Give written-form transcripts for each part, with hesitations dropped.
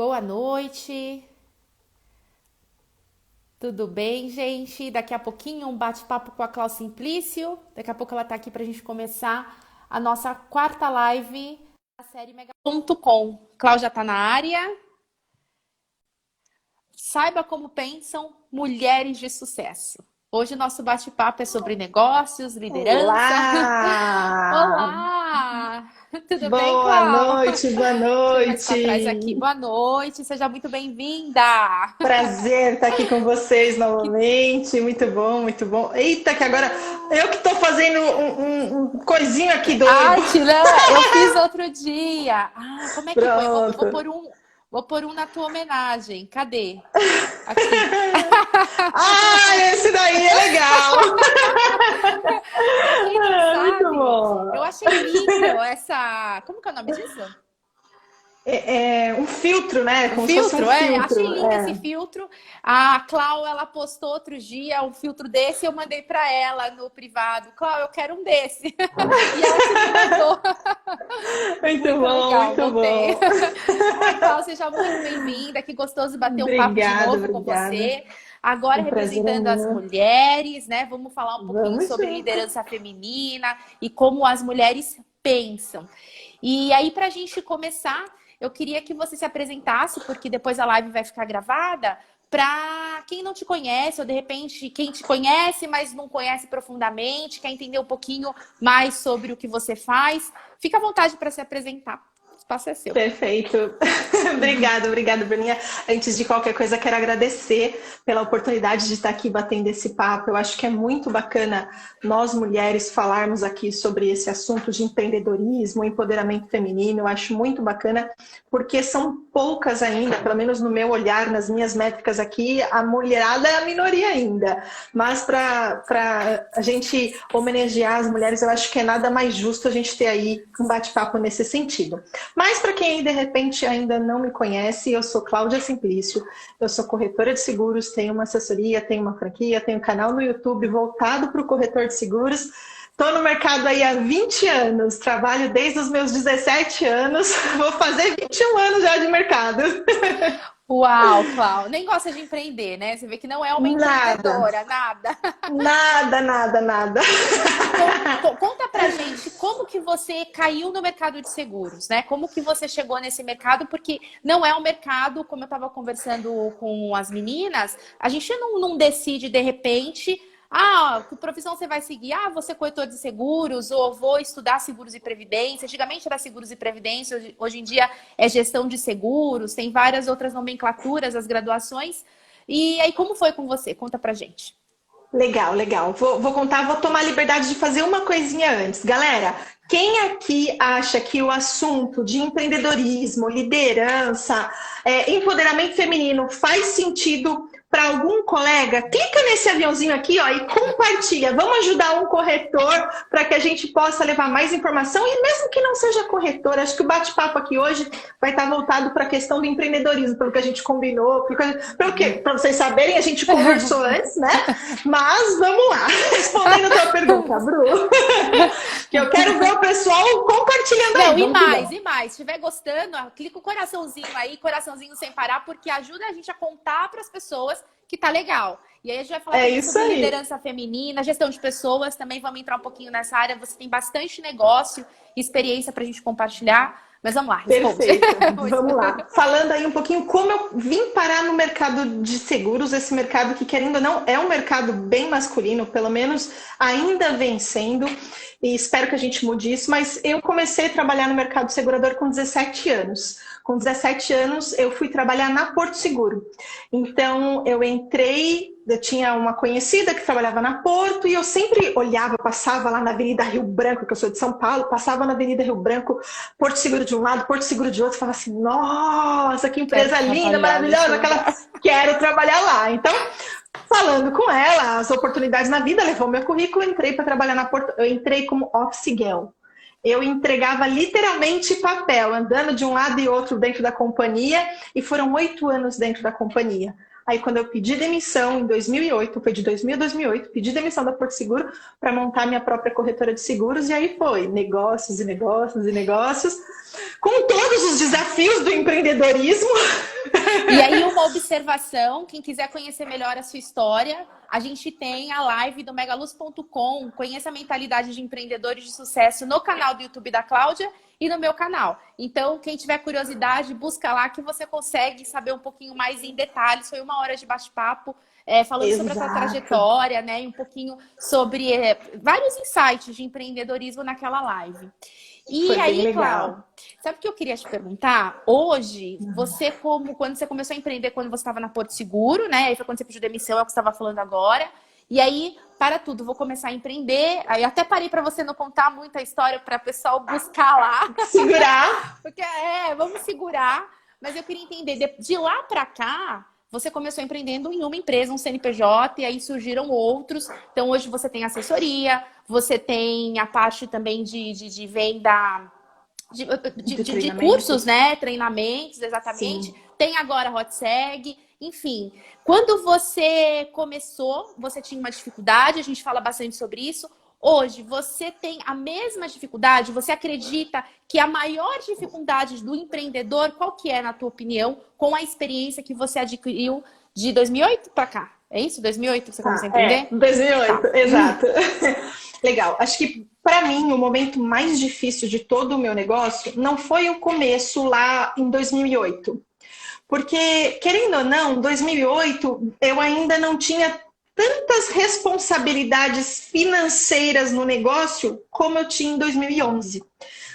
Boa noite, tudo bem, gente? Daqui a pouquinho um bate-papo com a Clau Simplício. Daqui a pouco ela tá aqui pra gente começar a nossa quarta live da série Mega.com. Clau já tá na área. Saiba como pensam mulheres de sucesso. Hoje o nosso bate-papo é sobre negócios, liderança. Olá! Olá! Tudo bem, Boa Clau? noite, boa Deixa eu mais para trás aqui. noite. Boa noite, seja muito bem-vinda. Prazer estar aqui com vocês Que novamente. Muito bom, muito bom. Eita, que agora eu que estou fazendo um coisinho aqui doido. arte, né? Eu fiz outro dia. Ah, como é que foi? Eu vou Pronto. pôr um na tua homenagem. Cadê? Aqui. Ah, esse daí é legal. Para quem não Muito sabe, eu bom. achei incrível essa. Como que é o nome disso? É um filtro, né? O Como se fosse um filtro, achei filtro. lindo esse filtro. A Clau, ela postou outro dia um filtro desse, eu mandei para ela no privado. Clau, eu quero um desse. E ela que me mandou. Muito Muito bom, legal, muito gostei. bom. Ai, Clau, seja muito bem-vinda. Que gostoso bater um papo de Obrigada, novo com obrigada. você. Agora O prazer é representando as meu. mulheres, né? Vamos falar um pouquinho Vamos sobre junto. liderança feminina e como as mulheres pensam. E aí, para a gente começar, eu queria que você se apresentasse, porque depois a live vai ficar gravada, para quem não te conhece, ou de repente quem te conhece, mas não conhece profundamente, quer entender um pouquinho mais sobre o que você faz. Fica à vontade para se apresentar. O espaço é seu. Perfeito. Obrigada, obrigada, Bruninha. Antes de qualquer coisa, quero agradecer pela oportunidade de estar aqui batendo esse papo. Eu acho que é muito bacana nós mulheres falarmos aqui sobre esse assunto de empreendedorismo, empoderamento feminino. Eu acho muito bacana, porque são poucas ainda, pelo menos no meu olhar, nas minhas métricas aqui, a mulherada é a minoria ainda. Mas para a gente homenagear as mulheres, eu acho que é nada mais justo a gente ter aí um bate-papo nesse sentido. Mas para quem de repente ainda não me conhece, eu sou Cláudia Simplício, eu sou corretora de seguros, tenho uma assessoria, tenho uma franquia, tenho um canal no YouTube voltado para o corretor de seguros. Estou no mercado aí há 20 anos, trabalho desde os meus 17 anos, vou fazer 21 anos já de mercado. Uau, Clau, nem gosta de empreender, né? Você vê que não é uma Nada, empreendedora, nada. nada, nada, nada. Então, conta pra gente como que você caiu no mercado de seguros, né? Como que você chegou nesse mercado? Porque não é um mercado, como eu estava conversando com as meninas, a gente não decide de repente, que profissão você vai seguir? Ah, vou ser corretor de seguros, ou vou estudar seguros e previdência. Antigamente era seguros e previdência, hoje em dia é gestão de seguros, tem várias outras nomenclaturas, as graduações. E aí, como foi com você? Conta pra gente. Legal, legal. Vou contar, vou tomar a liberdade de fazer uma coisinha antes. Galera, quem aqui acha que o assunto de empreendedorismo, liderança, empoderamento feminino faz sentido para algum colega? Clica nesse aviãozinho aqui, ó, e compartilha. Vamos ajudar um corretor para que a gente possa levar mais informação. E mesmo que não seja corretor, acho que o bate-papo aqui hoje vai estar voltado para a questão do empreendedorismo, pelo que a gente combinou, pelo que, para vocês saberem, a gente conversou antes, né? Mas vamos lá, respondendo a tua pergunta, Bru, que eu quero ver o pessoal compartilhando aí. Não, e Vamos que mais, vamos. e mais. Se estiver gostando, ó, clica o coraçãozinho aí, coraçãozinho sem parar, porque ajuda a gente a contar para as pessoas que tá legal. E aí a gente vai falar É também isso sobre aí. liderança feminina, gestão de pessoas, também vamos entrar um pouquinho nessa área. Você tem bastante negócio e experiência para a gente compartilhar. Mas vamos lá, responde. Perfeito. Vamos lá. Falando aí um pouquinho como eu vim parar no mercado de seguros, esse mercado que, querendo ou não, é um mercado bem masculino, pelo menos ainda vem sendo, e espero que a gente mude isso, mas eu comecei a trabalhar no mercado segurador com 17 anos. Com 17 anos, eu fui trabalhar na Porto Seguro. Então, eu tinha uma conhecida que trabalhava na Porto e eu sempre olhava, passava lá na Avenida Rio Branco, que eu sou de São Paulo, passava na Avenida Rio Branco, Porto Seguro de um lado, Porto Seguro de outro, falava assim, nossa, que Quero empresa linda, trabalhar nesse maravilhosa, lugar. quero trabalhar lá. Então, falando com ela, as oportunidades na vida, levou meu currículo, entrei para trabalhar na Porto, eu entrei como office girl. Eu entregava literalmente papel, andando de um lado e outro dentro da companhia, e foram 8 anos dentro da companhia. Aí, quando eu pedi demissão em 2008, foi de 2000 a 2008, pedi demissão da Porto Seguro para montar minha própria corretora de seguros, e aí foi negócios e negócios e negócios, com todos os desafios do empreendedorismo, E aí, uma observação, quem quiser conhecer melhor a sua história, a gente tem a live do megaluz.com, conheça a mentalidade de empreendedores de sucesso no canal do YouTube da Cláudia e no meu canal. Então, quem tiver curiosidade, busca lá que você consegue saber um pouquinho mais em detalhes. Foi 1 hora de bate-papo, falando sobre a sua trajetória, né? E um pouquinho sobre vários insights de empreendedorismo naquela live. E foi aí, Cláudia, sabe o que eu queria te perguntar? Hoje, você quando você começou a empreender, quando você estava na Porto Seguro, né? Aí foi quando você pediu demissão, é o que você estava falando agora. E aí, para tudo, vou começar a empreender. Aí eu até parei para você não contar muita história para o pessoal buscar lá. Segurar. Porque, vamos segurar. Mas eu queria entender, de lá para cá, você começou empreendendo em uma empresa, um CNPJ, e aí surgiram outros. Então, hoje você tem assessoria, você tem a parte também de venda de cursos, né? Treinamentos, exatamente. Sim. Tem agora a HotSeg, enfim. Quando você começou, você tinha uma dificuldade, a gente fala bastante sobre isso. Hoje, você tem a mesma dificuldade? Você acredita que a maior dificuldade do empreendedor, qual que é, na tua opinião, com a experiência que você adquiriu de 2008 para cá? É isso? 2008 que você começou a empreender? 2008, tá. Exato. Legal. Acho que, para mim, o momento mais difícil de todo o meu negócio não foi o começo lá em 2008. Porque, querendo ou não, em 2008, eu ainda não tinha tantas responsabilidades financeiras no negócio como eu tinha em 2011.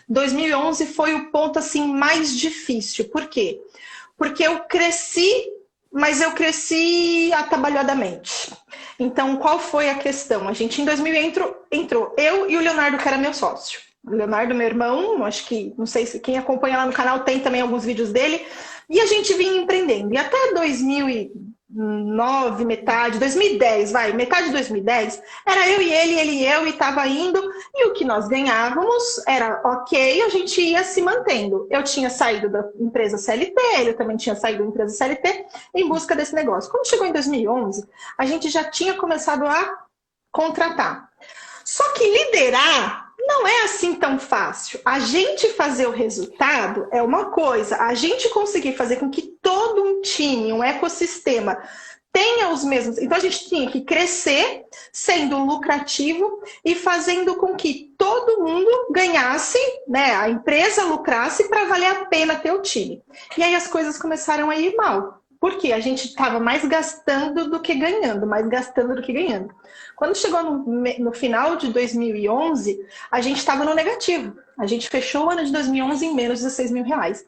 2011 foi o ponto assim mais difícil. Por quê? Porque eu cresci, mas eu cresci atabalhadamente. Então, qual foi a questão? A gente em 2000 entrou eu e o Leonardo, que era meu sócio. O Leonardo, meu irmão, acho que, não sei se quem acompanha lá no canal tem também alguns vídeos dele. E a gente vinha empreendendo. E até 2009, metade, 2010, metade de 2010, era eu e ele e eu, e estava indo, e o que nós ganhávamos era ok, a gente ia se mantendo. Eu tinha saído da empresa CLT, ele também tinha saído da empresa CLT, em busca desse negócio. Quando chegou em 2011, a gente já tinha começado a contratar. Só que liderar não é assim tão fácil. A gente fazer o resultado é uma coisa. A gente conseguir fazer com que todo um time, um ecossistema, tenha os mesmos... Então, a gente tinha que crescer sendo lucrativo e fazendo com que todo mundo ganhasse, né? A empresa lucrasse para valer a pena ter o time. E aí as coisas começaram a ir mal. Porque a gente estava mais gastando do que ganhando, mais gastando do que ganhando. Quando chegou no final de 2011, a gente estava no negativo. A gente fechou o ano de 2011 em menos de R$16.000.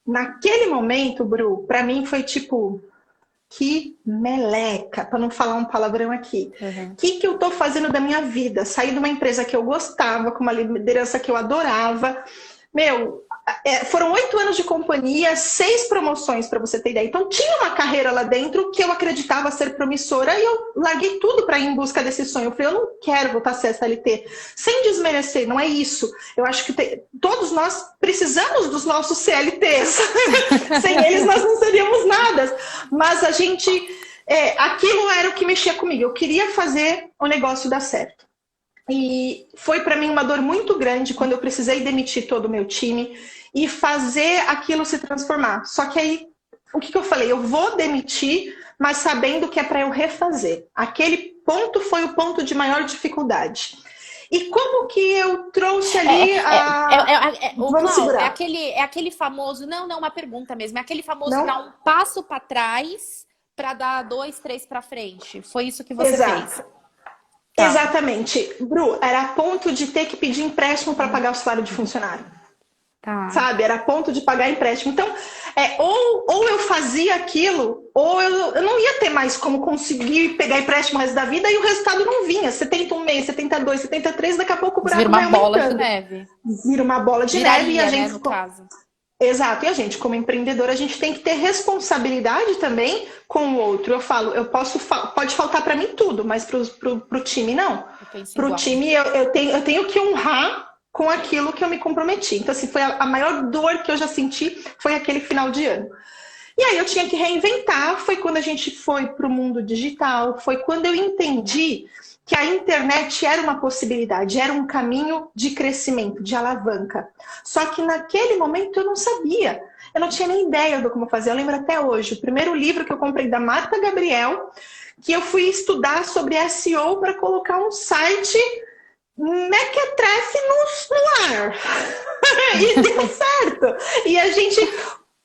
Naquele momento, Bru, para mim foi tipo, que meleca, para não falar um palavrão aqui. O que eu tô fazendo da minha vida? Saí de uma empresa que eu gostava, com uma liderança que eu adorava. Foram 8 anos de companhia, 6 promoções, para você ter ideia. Então, tinha uma carreira lá dentro que eu acreditava ser promissora e eu larguei tudo para ir em busca desse sonho. Eu falei, eu não quero voltar a ser SLT. Sem desmerecer, não é isso. Eu acho que todos nós precisamos dos nossos CLTs. Sem eles, nós não seríamos nada. Mas a gente... aquilo era o que mexia comigo. Eu queria fazer o negócio dar certo. E foi para mim uma dor muito grande quando eu precisei demitir todo o meu time e fazer aquilo se transformar. Só que aí, o que eu falei? Eu vou demitir, mas sabendo que é para eu refazer. Aquele ponto foi o ponto de maior dificuldade. E como que eu trouxe ali Vamos segurar. É aquele famoso... Não, uma pergunta mesmo. É aquele famoso dar um passo para trás para dar 2, 3 para frente. Foi isso que você fez. Tá. Exatamente. Bru, era a ponto de ter que pedir empréstimo para pagar o salário de funcionário. Tá. Sabe? Era a ponto de pagar empréstimo. Então, ou eu fazia aquilo, ou eu não ia ter mais como conseguir pegar empréstimo o resto da vida e o resultado não vinha. Você tenta um mês, você tenta 2, você tenta 3, daqui a pouco o buraco vai aumentando. Vira uma bola de neve. Vira uma bola de neve e a gente... no caso. Exato, e a gente, como empreendedora, a gente tem que ter responsabilidade também com o outro. Eu falo, pode faltar para mim tudo, mas pro time não. Pro time eu tenho que honrar com aquilo que eu me comprometi. Então, assim, foi a maior dor que eu já senti, foi aquele final de ano. E aí eu tinha que reinventar, foi quando a gente foi pro mundo digital, foi quando eu entendi que a internet era uma possibilidade, era um caminho de crescimento, de alavanca. Só que naquele momento eu não sabia. Eu não tinha nem ideia do como fazer. Eu lembro até hoje, o primeiro livro que eu comprei da Marta Gabriel, que eu fui estudar sobre SEO para colocar um site mequetrefe no ar. E deu certo. E a gente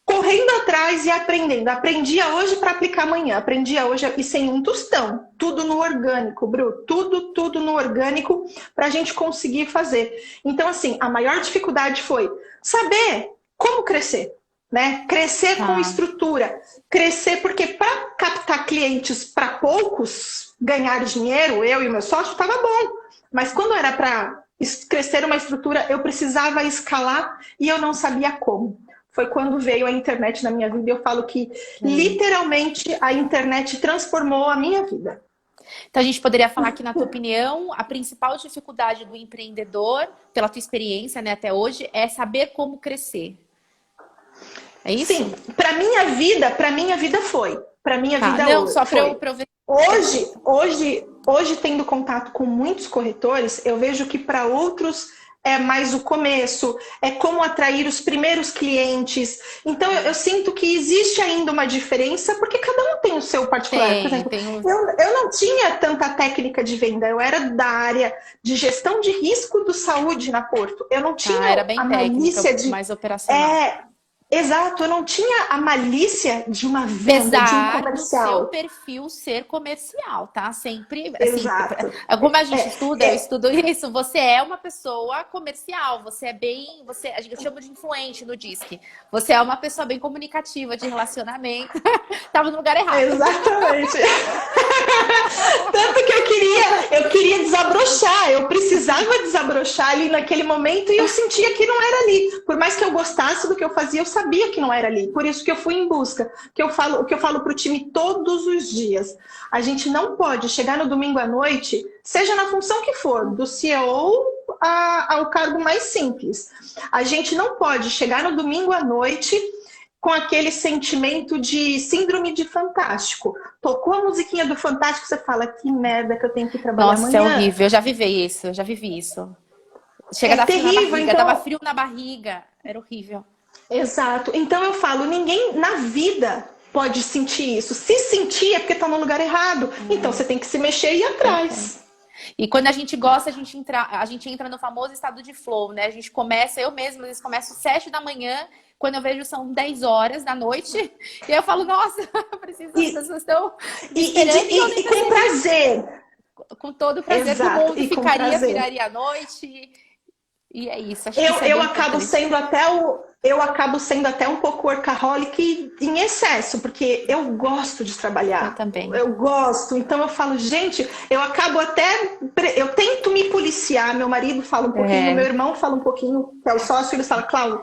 correndo atrás e aprendendo. Aprendia hoje para aplicar amanhã. Aprendia hoje e sem um tostão. Tudo no orgânico, Bru. Tudo no orgânico para a gente conseguir fazer. Então, assim, a maior dificuldade foi saber como crescer. Né? Crescer com estrutura. Crescer porque para captar clientes para poucos, ganhar dinheiro, eu e meu sócio, estava bom. Mas quando era para crescer uma estrutura, eu precisava escalar e eu não sabia como. Foi quando veio a internet na minha vida e eu falo que literalmente a internet transformou a minha vida. Então a gente poderia falar que, na tua opinião, a principal dificuldade do empreendedor, pela tua experiência, né, até hoje, é saber como crescer. É isso? Sim, para minha vida foi. Para minha vida não, hoje. Só para eu ver. Hoje, tendo contato com muitos corretores, eu vejo que para outros é mais o começo, é como atrair os primeiros clientes. Então, eu sinto que existe ainda uma diferença, porque cada um tem o seu particular. Por exemplo, eu não tinha tanta técnica de venda, eu era da área de gestão de risco do saúde na Porto. Eu não tinha era bem a malícia técnica, mais operacional. Exato, eu não tinha a malícia de uma venda, de um comercial. Do seu perfil ser comercial, tá? Sempre, Exato. Assim, como a gente estuda, eu estudo isso, você é uma pessoa comercial, você é bem, a gente chama de influente no Disque. Você é uma pessoa bem comunicativa, de relacionamento. Tava no lugar errado. Exatamente. Tanto que eu queria desabrochar, eu precisava desabrochar ali naquele momento e eu sentia que não era ali. Por mais que eu gostasse do que eu fazia, eu sabia que não era ali. Por isso que eu fui em busca. O que eu falo pro time todos os dias. A gente não pode chegar no domingo à noite, seja na função que for, do CEO ao cargo mais simples. A gente não pode chegar no domingo à noite com aquele sentimento de síndrome de Fantástico. Tocou a musiquinha do Fantástico, você fala, que merda que eu tenho que trabalhar amanhã. Nossa, é horrível. Eu já vivi isso. Chega a dar frio na barriga, dava frio na barriga. Era horrível. Exato. Então eu falo, ninguém na vida pode sentir isso. Se sentir é porque tá no lugar errado. Então você tem que se mexer e ir atrás. E quando a gente gosta, a gente entra no famoso estado de flow, né? A gente começa, eu mesma, às vezes começo às 7 da manhã, quando eu vejo são 10 horas da noite, e aí eu falo, nossa, as pessoas estão e com prazer. Com todo o prazer do mundo, viraria à noite. E é isso. Acho que eu acabo sendo até um pouco workaholic em excesso, porque eu gosto de trabalhar. Eu também. Eu gosto. Então eu falo, gente, eu tento me policiar. Meu marido fala um pouquinho, meu irmão fala um pouquinho, que é o sócio, ele fala, Cláudio,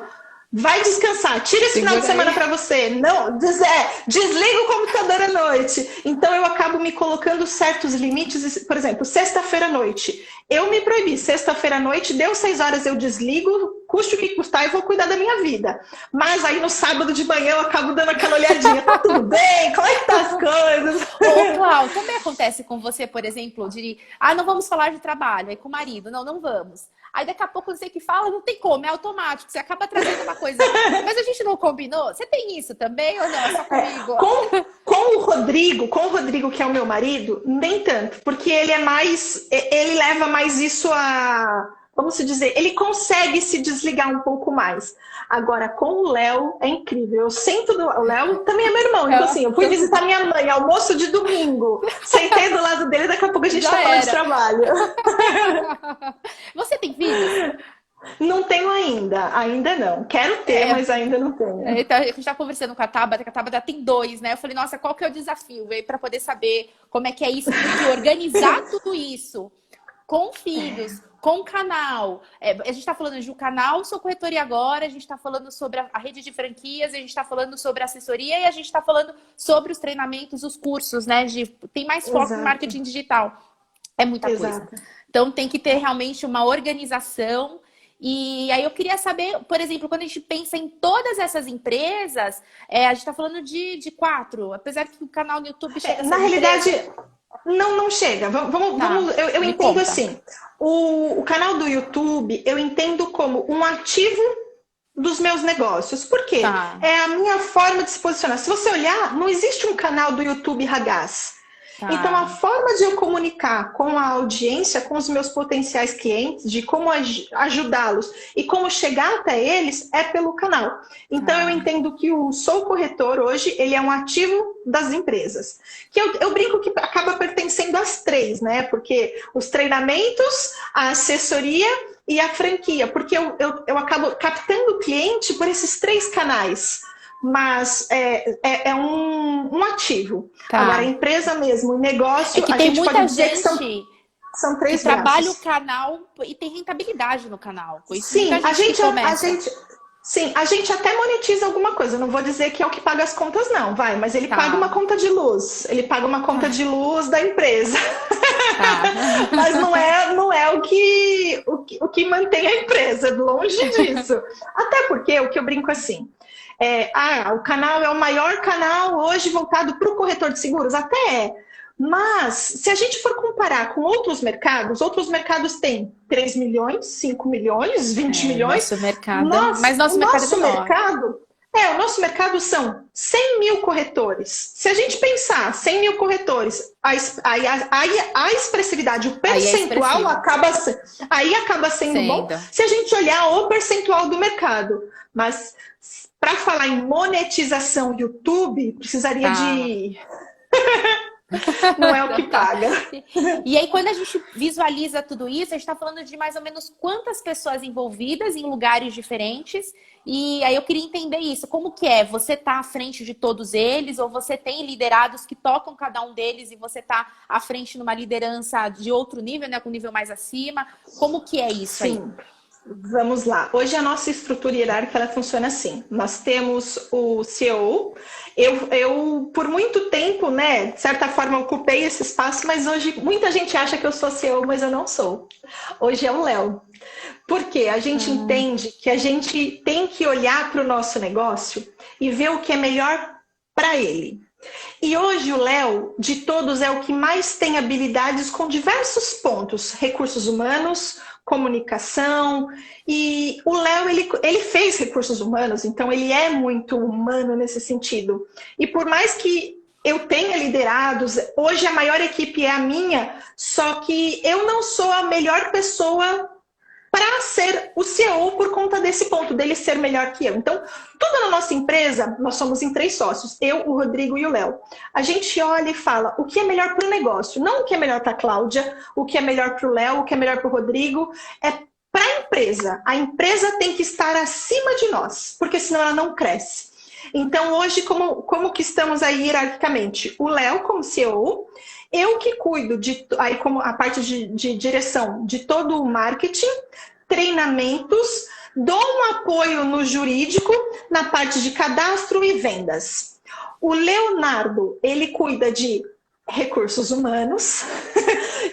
vai descansar, tira esse final de semana para você. Não, desliga o computador à noite. Então eu acabo me colocando certos limites. Por exemplo, sexta-feira à noite. Eu me proibi, sexta-feira à noite, deu 6 horas, eu desligo, custe o que custar e vou cuidar da minha vida. Mas aí no sábado de manhã eu acabo dando aquela olhadinha, tá tudo bem? Como é que tá as coisas? Ô, Cláudio, também acontece com você, por exemplo, de não vamos falar de trabalho, aí com o marido, não vamos. Aí daqui a pouco você que fala, não tem como, é automático, você acaba trazendo uma coisa. Mas a gente não combinou? Você tem isso também ou não? É só comigo? Com o Rodrigo, que é o meu marido, nem tanto, porque ele leva mais isso vamos dizer, ele consegue se desligar um pouco mais. Agora, com o Léo, é incrível. O Léo também é meu irmão. Então, assim, eu fui visitar minha mãe, almoço de domingo. Sentei do lado dele, daqui a pouco a gente tá falando de trabalho. Você tem filhos? Não tenho ainda não. Quero ter, mas ainda não tenho. Então, a gente tá conversando com a Tabata, que a Tabata tem 2, né? Eu falei, nossa, qual que é o desafio? Veio para poder saber como é que é isso, porque organizar tudo isso com filhos, com canal. A gente está falando de um canal, sou corretora agora, a gente está falando sobre a rede de franquias, a gente está falando sobre a assessoria e a gente está falando sobre os treinamentos, os cursos, né? Tem mais foco em marketing digital. É muita coisa. Então tem que ter realmente uma organização. E aí eu queria saber, por exemplo, quando a gente pensa em todas essas empresas, a gente está falando de 4, apesar que o canal no YouTube chega a ser na realidade, não chega. Eu entendo conta. assim. O canal do YouTube eu entendo como um ativo dos meus negócios. Por quê? Tá, É a minha forma de se posicionar. Se você olhar, não existe um canal do YouTube Ragaz. Então, a tá, forma de eu comunicar com a audiência, com os meus potenciais clientes, de como ajudá-los e como chegar até eles, é pelo canal. Então, eu tá. entendo que o Sou Corretor hoje, ele é um ativo das empresas. Que eu brinco que acaba pertencendo às três, né? Porque os treinamentos, a assessoria e a franquia. Porque eu acabo captando o cliente por esses três canais. Mas é um ativo. Agora, a Tá. empresa mesmo, o É negócio, que a tem gente pode muita dizer que gente são que três trabalha o braços. canal e tem rentabilidade no canal. Conheço muita Sim, gente que começa. a gente até monetiza alguma coisa. Eu não vou dizer que é o que paga as contas, não, vai, mas ele paga uma Tá, conta de luz. Ele paga uma conta de luz da empresa. tá. Mas não é o que mantém a empresa, longe disso. Até porque o que eu brinco assim. O canal é o maior canal hoje voltado para o corretor de seguros, até é. Mas, se a gente for comparar com outros mercados têm 3 milhões, 5 milhões, 20 É, milhões. nosso mercado, mas O nosso mercado é nosso menor. mercado, o nosso mercado são 100 mil corretores. Se a gente pensar 100 mil corretores, a expressividade, o Aí é percentual expressivo. acaba sendo bom Sendo. se a gente olhar o percentual do mercado. Mas para falar em monetização YouTube, precisaria Tá. de. Não é o que Tá. paga. E aí, quando a gente visualiza tudo isso, a gente está falando de mais ou menos quantas pessoas envolvidas em lugares diferentes. E aí eu queria entender isso. Como que é? Você está à frente de todos eles ou você tem liderados que tocam cada um deles e você está à frente numa liderança de outro nível, né? Com um nível mais acima? Como que é isso aí? Sim. Vamos lá. Hoje a nossa estrutura hierárquica ela funciona assim. Nós temos o CEO. Eu por muito tempo, né, de certa forma, ocupei esse espaço, mas hoje muita gente acha que eu sou CEO, mas eu não sou. Hoje é o Léo. Porque a gente Ah, entende que a gente tem que olhar para o nosso negócio e ver o que é melhor para ele. E hoje o Léo, de todos, é o que mais tem habilidades com diversos pontos, recursos humanos, comunicação. E o Léo, ele fez recursos humanos, então ele é muito humano nesse sentido. E por mais que eu tenha liderados, hoje a maior equipe é a minha, só que eu não sou a melhor pessoa para ser o CEO por conta desse ponto, dele ser melhor que eu. Então, tudo na nossa empresa, nós somos em 3 sócios, eu, o Rodrigo e o Léo. A gente olha e fala o que é melhor para o negócio, não o que é melhor para a Cláudia, o que é melhor para o Léo, o que é melhor para o Rodrigo, é para a empresa. A empresa tem que estar acima de nós, porque senão ela não cresce. Então, hoje, como que estamos aí hierarquicamente? O Léo como CEO, eu que cuido aí como a parte de direção de todo o marketing, treinamentos, dou um apoio no jurídico, na parte de cadastro e vendas. O Leonardo, ele cuida de recursos humanos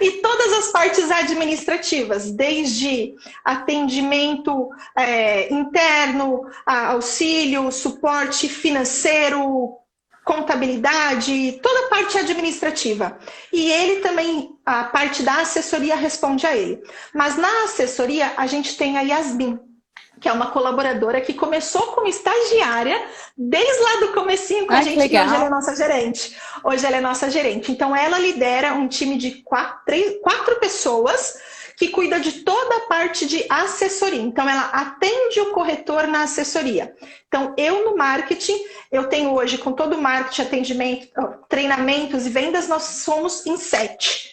e todas as partes administrativas, desde atendimento interno, auxílio, suporte financeiro, contabilidade, toda a parte administrativa. E ele também, a parte da assessoria responde a ele. Mas na assessoria a gente tem a Yasmin, que é uma colaboradora que começou como estagiária desde lá do comecinho com a ai, que gente e hoje ela é legal. nossa gerente. Hoje ela é nossa gerente. Então ela lidera um time de 4 pessoas que cuida de toda a parte de assessoria. Então ela atende o corretor na assessoria. Então eu no marketing, eu tenho hoje com todo o marketing, atendimento, treinamentos e vendas, nós somos em 7.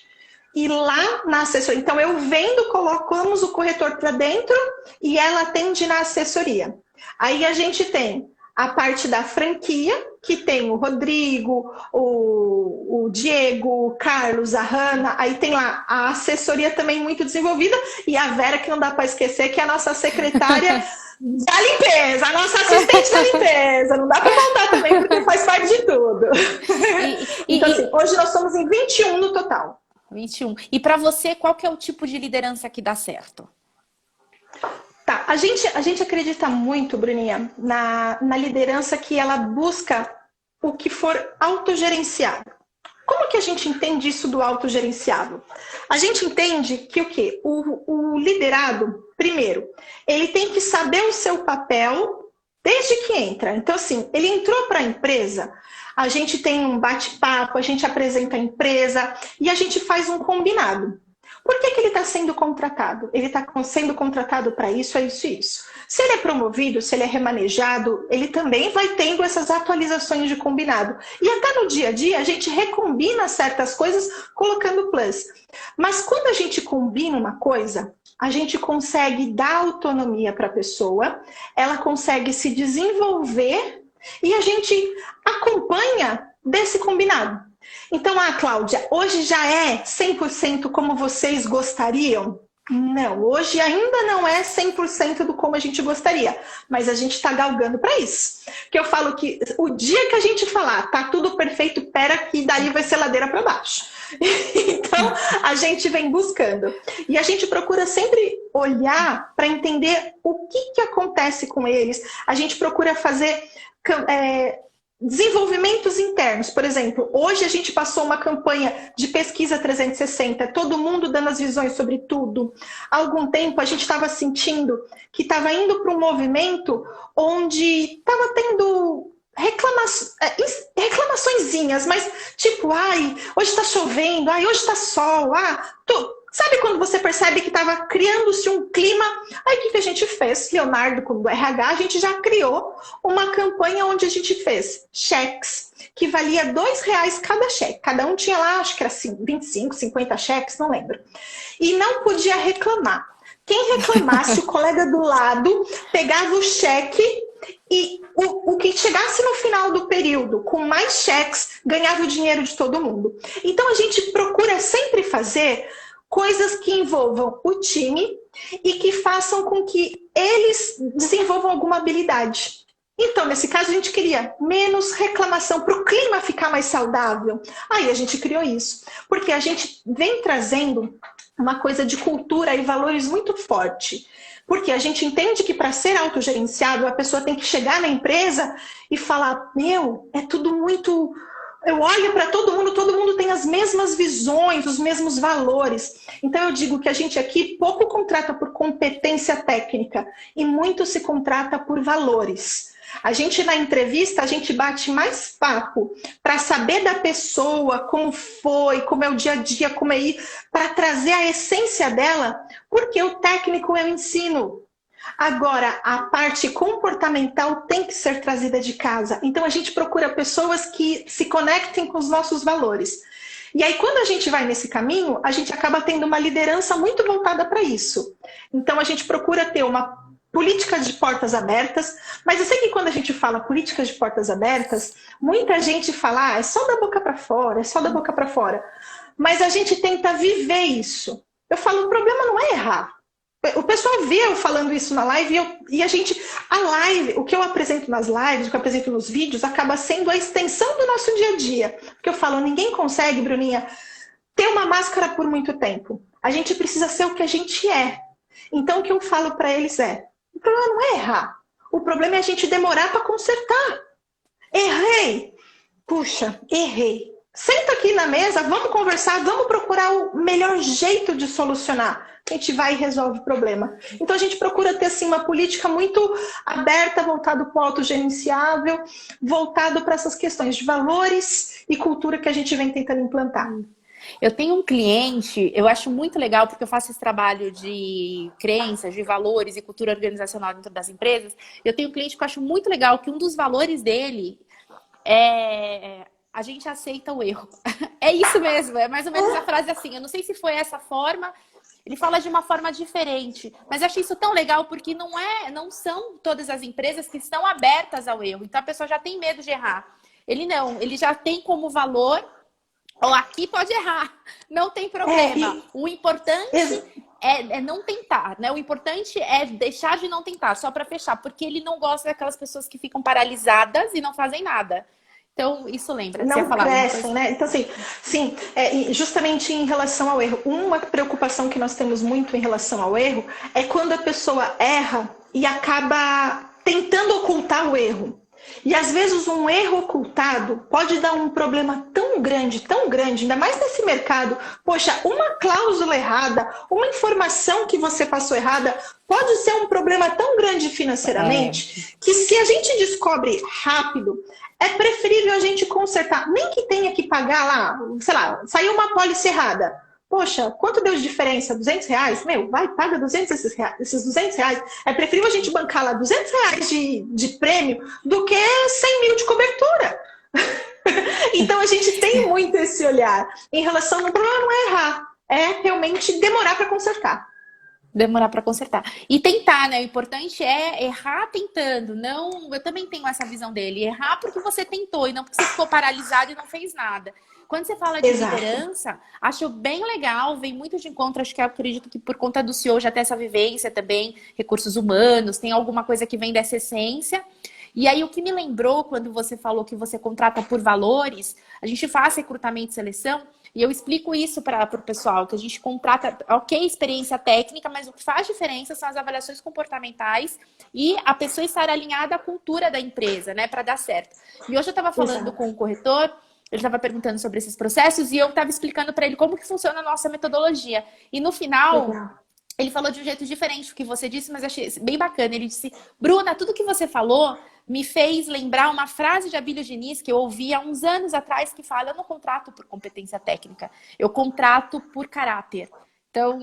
E lá na assessoria, então eu vendo, colocamos o corretor para dentro e ela atende na assessoria. Aí a gente tem a parte da franquia, que tem o Rodrigo, o Diego, o Carlos, a Hanna, aí tem lá a assessoria também muito desenvolvida e a Vera, que não dá para esquecer, que é a nossa secretária da limpeza, a nossa assistente da limpeza, não dá para contar também porque faz parte de tudo. Então assim, hoje nós somos em 21 no total. 21. E para você, qual que é o tipo de liderança que dá certo? Tá, a gente acredita muito, Bruninha, na liderança que ela busca o que for autogerenciado. Como que a gente entende isso do autogerenciável? A gente entende que o quê? O liderado, primeiro, ele tem que saber o seu papel desde que entra. Então, assim, ele entrou para a empresa, a gente tem um bate-papo, a gente apresenta a empresa e a gente faz um combinado. Por que ele está sendo contratado? Ele está sendo contratado para isso, isso e isso. Se ele é promovido, se ele é remanejado, ele também vai tendo essas atualizações de combinado. E até no dia a dia, a gente recombina certas coisas colocando plus. Mas quando a gente combina uma coisa, a gente consegue dar autonomia para a pessoa, ela consegue se desenvolver e a gente acompanha desse combinado. Então, Cláudia, hoje já é 100% como vocês gostariam? Não, hoje ainda não é 100% do como a gente gostaria, mas a gente está galgando para isso. Que eu falo que o dia que a gente falar, tá tudo perfeito, pera que daí vai ser ladeira para baixo. Então, a gente vem buscando. E a gente procura sempre olhar para entender o que acontece com eles. A gente procura fazer desenvolvimentos internos. Por exemplo, hoje a gente passou uma campanha de pesquisa 360, todo mundo dando as visões sobre tudo. Há algum tempo a gente estava sentindo que estava indo para um movimento onde estava tendo reclamaçõezinhas, mas tipo, hoje está chovendo, hoje está sol, sabe quando você percebe que estava criando-se um clima? Aí o que a gente fez? Leonardo, como do RH, a gente já criou uma campanha onde a gente fez cheques, que valia R$2 cada cheque. Cada um tinha lá, acho que era 25, 50 cheques, não lembro. E não podia reclamar. Quem reclamasse, o colega do lado pegava o cheque e o que chegasse no final do período com mais cheques ganhava o dinheiro de todo mundo. Então a gente procura sempre fazer coisas que envolvam o time e que façam com que eles desenvolvam alguma habilidade. Então, nesse caso, a gente queria menos reclamação para o clima ficar mais saudável. Aí a gente criou isso, porque a gente vem trazendo uma coisa de cultura e valores muito forte. Porque a gente entende que para ser autogerenciado, a pessoa tem que chegar na empresa e falar, é tudo muito... Eu olho para todo mundo tem as mesmas visões, os mesmos valores. Então eu digo que a gente aqui pouco contrata por competência técnica e muito se contrata por valores. A gente na entrevista, a gente bate mais papo para saber da pessoa, como foi, como é o dia a dia, como é ir, para trazer a essência dela, porque o técnico eu ensino. Agora, a parte comportamental tem que ser trazida de casa. Então, a gente procura pessoas que se conectem com os nossos valores. E aí, quando a gente vai nesse caminho, a gente acaba tendo uma liderança muito voltada para isso. Então, a gente procura ter uma política de portas abertas. Mas eu sei que quando a gente fala política de portas abertas, muita gente fala, é só da boca para fora, é só da boca para fora. Mas a gente tenta viver isso. Eu falo, o problema não é errar. O pessoal vê eu falando isso na live a live, o que eu apresento nas lives, o que eu apresento nos vídeos, acaba sendo a extensão do nosso dia a dia. Porque eu falo, ninguém consegue, Bruninha, ter uma máscara por muito tempo. A gente precisa ser o que a gente é. Então o que eu falo para eles o problema não é errar. O problema é a gente demorar para consertar. Errei. Puxa, errei. Senta aqui na mesa, vamos conversar, vamos procurar o melhor jeito de solucionar. A gente vai e resolve o problema. Então a gente procura ter assim, uma política muito aberta, voltado para o autogerenciável, voltado para essas questões de valores e cultura que a gente vem tentando implantar. Eu tenho um cliente, eu acho muito legal, porque eu faço esse trabalho de crenças, de valores e cultura organizacional dentro das empresas. Eu tenho um cliente que eu acho muito legal, que um dos valores dele é... a gente aceita o erro. É isso mesmo, é mais ou menos a frase assim. Eu não sei se foi essa forma, ele fala de uma forma diferente, mas eu acho isso tão legal porque não são todas as empresas que estão abertas ao erro. Então a pessoa já tem medo de errar. Ele não, ele já tem como valor, aqui pode errar, não tem problema. O importante é não tentar, né? O importante é deixar de não tentar, só para fechar, porque ele não gosta daquelas pessoas que ficam paralisadas e não fazem nada. Então, isso lembra. Não crescem, né? Então, assim, sim, justamente em relação ao erro, uma preocupação que nós temos muito em relação ao erro é quando a pessoa erra e acaba tentando ocultar o erro. E às vezes um erro ocultado pode dar um problema tão grande, ainda mais nesse mercado. Poxa, uma cláusula errada, uma informação que você passou errada, pode ser um problema tão grande financeiramente que se a gente descobre rápido, é preferível a gente consertar. Nem que tenha que pagar lá, sei lá, saiu uma pólice errada. Poxa, quanto deu de diferença? R$200? Meu, vai, paga 200 esses R$200. É preferível a gente bancar lá R$200 de prêmio do que 100 mil de cobertura. Então a gente tem muito esse olhar em relação, o problema não é errar, é realmente demorar para consertar. Demorar para consertar. E tentar, né? O importante é errar tentando. Não, eu também tenho essa visão dele. Errar porque você tentou e não porque você ficou paralisado e não fez nada. Quando você fala de liderança, acho bem legal, vem muito de encontro, acho que eu acredito que por conta do CEO já ter essa vivência também, recursos humanos, tem alguma coisa que vem dessa essência. E aí o que me lembrou quando você falou que você contrata por valores, a gente faz recrutamento e seleção, e eu explico isso para o pessoal, que a gente contrata, ok, experiência técnica, mas o que faz diferença são as avaliações comportamentais e a pessoa estar alinhada à cultura da empresa, né, para dar certo. E hoje eu estava falando com o corretor, ele estava perguntando sobre esses processos e eu estava explicando para ele como que funciona a nossa metodologia. E no final, ele falou de um jeito diferente do que você disse, mas eu achei bem bacana. Ele disse, Bruna, tudo que você falou me fez lembrar uma frase de Abílio Diniz que eu ouvi há uns anos atrás que fala, eu não contrato por competência técnica, eu contrato por caráter. Então,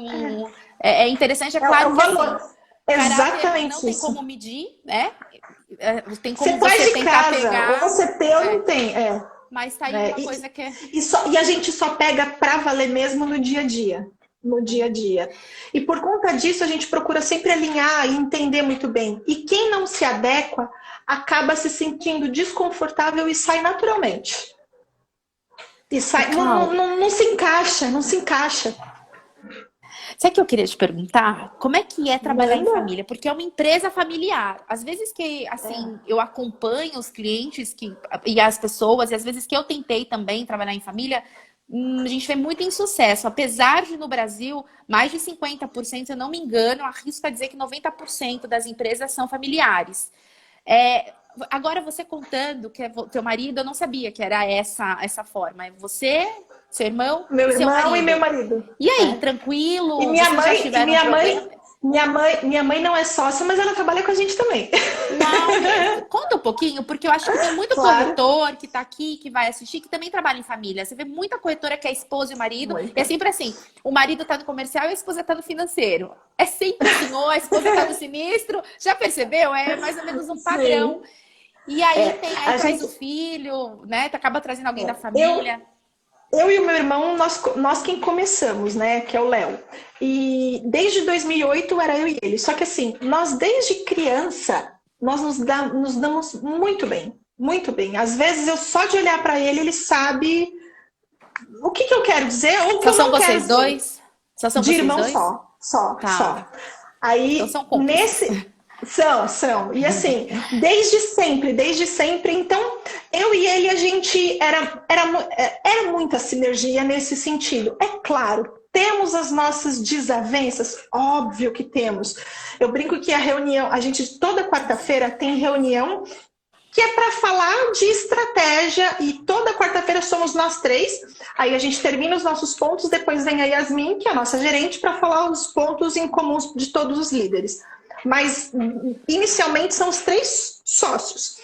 é interessante, é claro que assim, exatamente não tem como medir, né? Tem como você traz de tentar casa, pegar. Ou você tem ou não tem, Mas tá aí uma coisa que é... E a gente só pega pra valer mesmo no dia a dia. No dia a dia. E por conta disso, a gente procura sempre alinhar e entender muito bem. E quem não se adequa, acaba se sentindo desconfortável e sai naturalmente. E sai, não se encaixa, não se encaixa. Sabe o que eu queria te perguntar? Como é que é trabalhar em família? Porque é uma empresa familiar. Às vezes que, assim, eu acompanho os clientes e as pessoas, e às vezes que eu tentei também trabalhar em família, a gente vê muito insucesso. Apesar de no Brasil, mais de 50%, se eu não me engano, arrisco a dizer que 90% das empresas são familiares. Agora você contando que é teu marido, eu não sabia que era essa forma. É você, seu irmão, meu seu irmão marido. E meu marido. E aí, tranquilo? E minha mãe não é sócia, mas ela trabalha com a gente também. Não, conta um pouquinho, porque eu acho que tem muito corretor que tá aqui, que vai assistir, que também trabalha em família. Você vê muita corretora que é esposa e marido, e é sempre assim, o marido tá no comercial e a esposa tá no financeiro. É sempre assim, ou a esposa tá no sinistro, já percebeu? É mais ou menos um padrão. Sim. E aí traz o filho, né? Acaba trazendo alguém da família. Eu e o meu irmão, nós quem começamos, né? Que é o Léo. E desde 2008 era eu e ele. Só que assim, nós desde criança, nós nos damos muito bem. Muito bem. Às vezes eu só de olhar para ele, ele sabe o que eu quero dizer ou o que eu não quero dizer. Só são vocês dois? Só são vocês irmão dois? Só. Aí, então são cúmplices. São. E assim, desde sempre. Então, eu e ele, a gente era muita sinergia nesse sentido. É claro, temos as nossas desavenças, óbvio que temos. Eu brinco que a gente toda quarta-feira tem reunião que é para falar de estratégia e toda quarta-feira somos nós três. Aí a gente termina os nossos pontos, depois vem a Yasmin, que é a nossa gerente, para falar os pontos em comuns de todos os líderes. Mas, inicialmente, são os 3 sócios.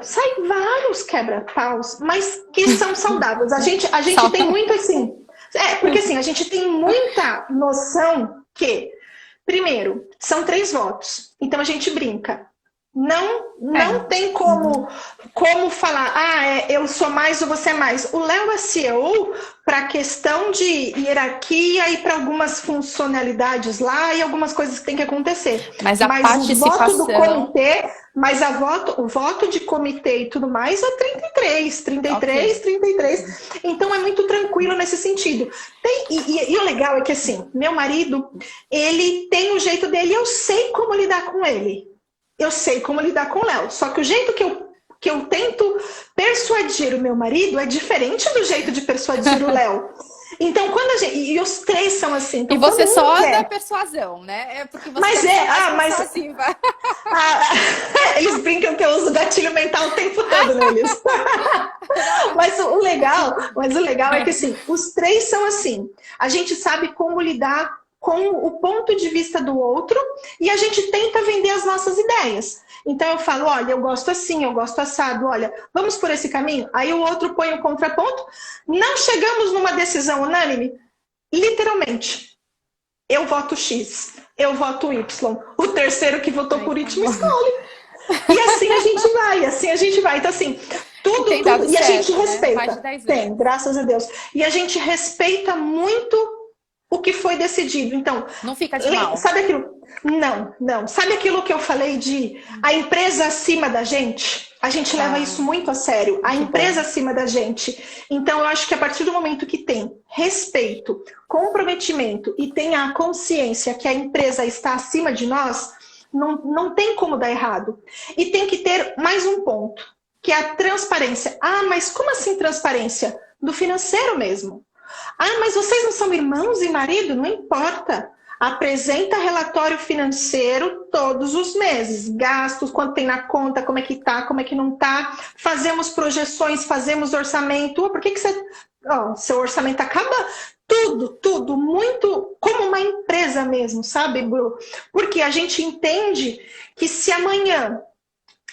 Sai vários quebra-paus, mas que são saudáveis. A gente tem muito assim... porque assim, a gente tem muita noção que, primeiro, são 3 votos. Então, a gente brinca. Não tem como falar, eu sou mais ou você é mais. O Léo é CEO para a questão de hierarquia e para algumas funcionalidades lá e algumas coisas que tem que acontecer. Mas a participação... o voto do comitê, o voto de comitê e tudo mais é 33. Então é muito tranquilo nesse sentido. E o legal é que assim, meu marido, ele tem o jeito dele, eu sei como lidar com ele. Eu sei como lidar com o Léo. Só que o jeito que que eu tento persuadir o meu marido é diferente do jeito de persuadir o Léo. Então, quando a gente... E os três são assim. Então, e você só quer... da persuasão, né? É porque você mas eles brincam que eu uso gatilho mental o tempo todo neles. Mas o legal é que assim, os três são assim. A gente sabe como lidar com o ponto de vista do outro e a gente tenta vender as nossas ideias. Então eu falo, olha, eu gosto assim, eu gosto assado, olha, vamos por esse caminho? Aí o outro põe o contraponto. Não chegamos numa decisão unânime? Literalmente. Eu voto X, eu voto Y. O terceiro que votou por Y escolhe. E assim a gente vai. Então assim, tudo. E a gente respeita. Tem, graças a Deus. E a gente respeita muito o que foi decidido. Então, não fica de mal. Sabe aquilo? Não. Sabe aquilo que eu falei de a empresa acima da gente? A gente leva isso muito a sério. A empresa acima da gente. Então, eu acho que a partir do momento que tem respeito, comprometimento e tem a consciência que a empresa está acima de nós, não tem como dar errado. E tem que ter mais um ponto, que é a transparência. Ah, mas como assim transparência? Do financeiro mesmo. Ah, mas vocês não são irmãos e marido? Não importa. Apresenta relatório financeiro todos os meses. Gastos, quanto tem na conta, como é que tá, como é que não tá. Fazemos projeções, fazemos orçamento. Por que você... seu orçamento acaba tudo, muito como uma empresa mesmo, sabe, Bru? Porque a gente entende que se amanhã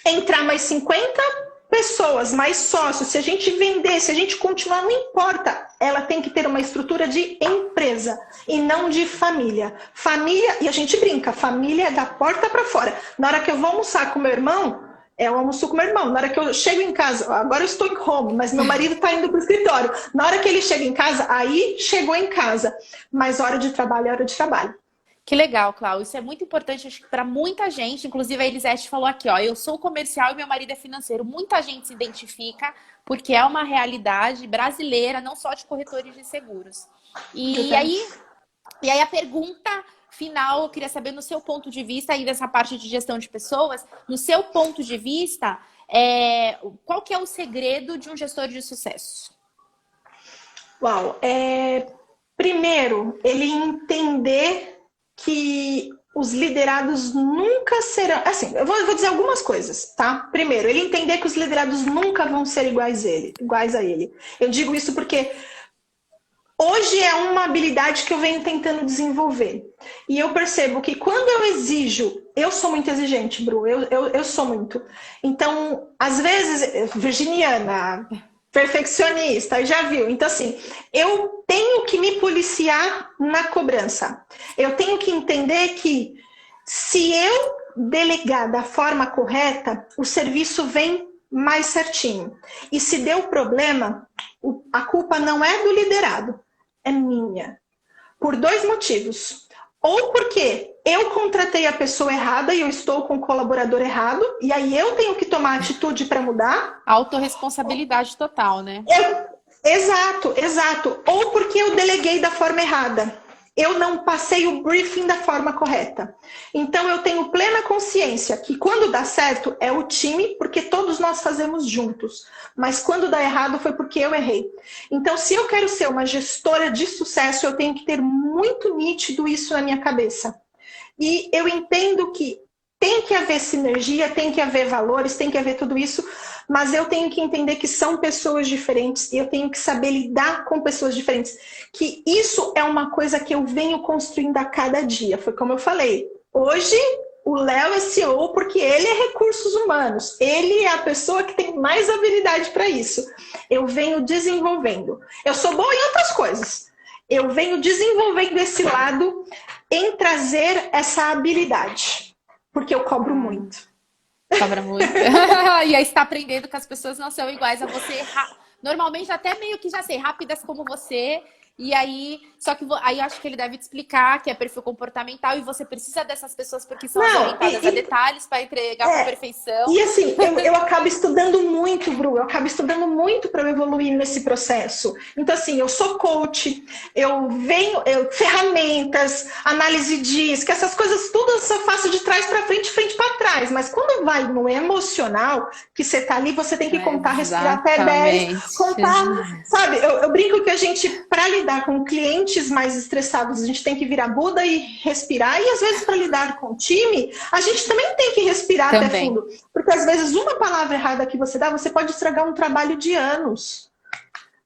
entrar mais 50 pessoas, mais sócios, se a gente vender, se a gente continuar, não importa. Ela tem que ter uma estrutura de empresa e não de família. Família, e a gente brinca, família é da porta para fora. Na hora que eu vou almoçar com meu irmão, eu almoço com meu irmão. Na hora que eu chego em casa, agora eu estou em home, mas meu marido está indo para o escritório. Na hora que ele chega em casa, aí chegou em casa. Mas hora de trabalho é hora de trabalho. Que legal, Cláudia. Isso é muito importante para muita gente. Inclusive, a Elisete falou aqui, ó, eu sou comercial e meu marido é financeiro. Muita gente se identifica porque é uma realidade brasileira, não só de corretores de seguros. E aí a pergunta final, eu queria saber no seu ponto de vista aí dessa parte de gestão de pessoas, no seu ponto de vista, qual que é o segredo de um gestor de sucesso? Uau, primeiro, ele entender que os liderados nunca serão... Assim, eu vou dizer algumas coisas, tá? Primeiro, ele entender que os liderados nunca vão ser iguais a ele. Eu digo isso porque hoje é uma habilidade que eu venho tentando desenvolver. E eu percebo que quando eu exijo... Eu sou muito exigente, Bru. Eu sou muito. Então, às vezes... Virginiana... Perfeccionista, já viu? Então, assim, eu tenho que me policiar na cobrança. Eu tenho que entender que se eu delegar da forma correta, o serviço vem mais certinho. E se deu problema, a culpa não é do liderado, é minha. Por dois motivos. Ou porque eu contratei a pessoa errada e eu estou com o colaborador errado, e aí eu tenho que tomar atitude para mudar. Autorresponsabilidade total, né? Exato. Ou porque eu deleguei da forma errada. Eu não passei o briefing da forma correta. Então eu tenho plena consciência que quando dá certo é o time, porque todos nós fazemos juntos. Mas quando dá errado foi porque eu errei. Então se eu quero ser uma gestora de sucesso, eu tenho que ter muito nítido isso na minha cabeça. E eu entendo que tem que haver sinergia, tem que haver valores, tem que haver tudo isso, mas eu tenho que entender que são pessoas diferentes e eu tenho que saber lidar com pessoas diferentes. Que isso é uma coisa que eu venho construindo a cada dia. Foi como eu falei, hoje o Léo é CEO porque ele é recursos humanos. Ele é a pessoa que tem mais habilidade para isso. Eu venho desenvolvendo. Eu sou boa em outras coisas. Eu venho desenvolvendo esse lado em trazer essa habilidade. Porque eu cobro muito. Cobra muito. E aí está aprendendo que as pessoas não são iguais a você. Normalmente até meio que já sei, rápidas como você. E aí, só que aí eu acho que ele deve te explicar que é perfil comportamental e você precisa dessas pessoas porque são orientadas a detalhes para entregar com perfeição. E assim, eu acabo estudando muito, Bru, eu acabo estudando muito para eu evoluir nesse processo. Então, assim, eu sou coach, ferramentas, análise DISC, essas coisas tudo eu faço de trás para frente para trás. Mas quando vai no emocional, que você tá ali, você tem que contar, respirar até 10, contar, sabe? Eu brinco que a gente, para lidar com clientes mais estressados, a gente tem que virar Buda e respirar. E às vezes, para lidar com o time, a gente também tem que respirar até fundo. Porque às vezes uma palavra errada que você dá, você pode estragar um trabalho de anos.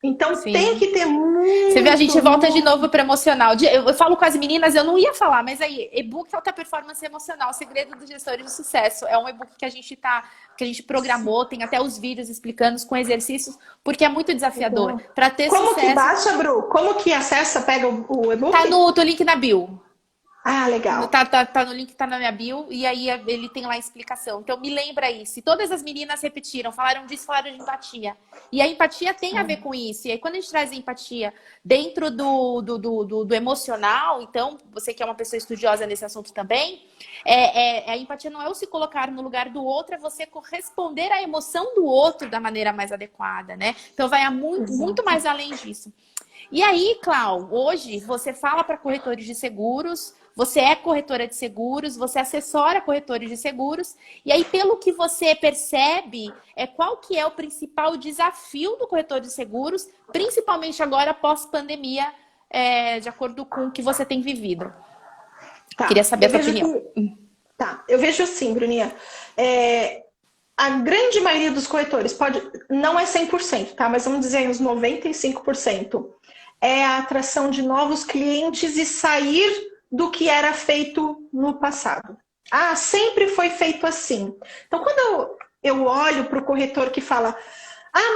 Então tem que ter muito... Você vê, a gente volta de novo para emocional. Eu falo com as meninas, eu não ia falar, mas aí, e-book Alta Performance Emocional, o segredo dos gestores de sucesso. É um e-book que a gente programou, tem até os vídeos explicando com exercícios, porque é muito desafiador. Para ter Como sucesso... que baixa, Bru? Como que acessa, pega o e-book? Tá no link na bio. Ah, legal. Tá no link que tá na minha bio, e aí ele tem lá a explicação. Então me lembra isso. E todas as meninas repetiram, falaram disso, falaram de empatia. E a empatia tem a ver com isso. E aí quando a gente traz a empatia dentro do emocional, então, você que é uma pessoa estudiosa nesse assunto também, a empatia não é o se colocar no lugar do outro, é você corresponder à emoção do outro da maneira mais adequada, né? Então vai muito mais além disso. E aí, Clau, hoje você fala para corretores de seguros, você é corretora de seguros, você assessora corretores de seguros, e aí pelo que você percebe, qual que é o principal desafio do corretor de seguros, principalmente agora pós-pandemia, de acordo com o que você tem vivido? Queria saber a sua opinião. Eu vejo assim, Bruninha, a grande maioria dos corretores não é 100%, tá? Mas vamos dizer uns 95%. É a atração de novos clientes e sair do que era feito no passado. Ah, sempre foi feito assim. Então, quando eu olho para o corretor que fala,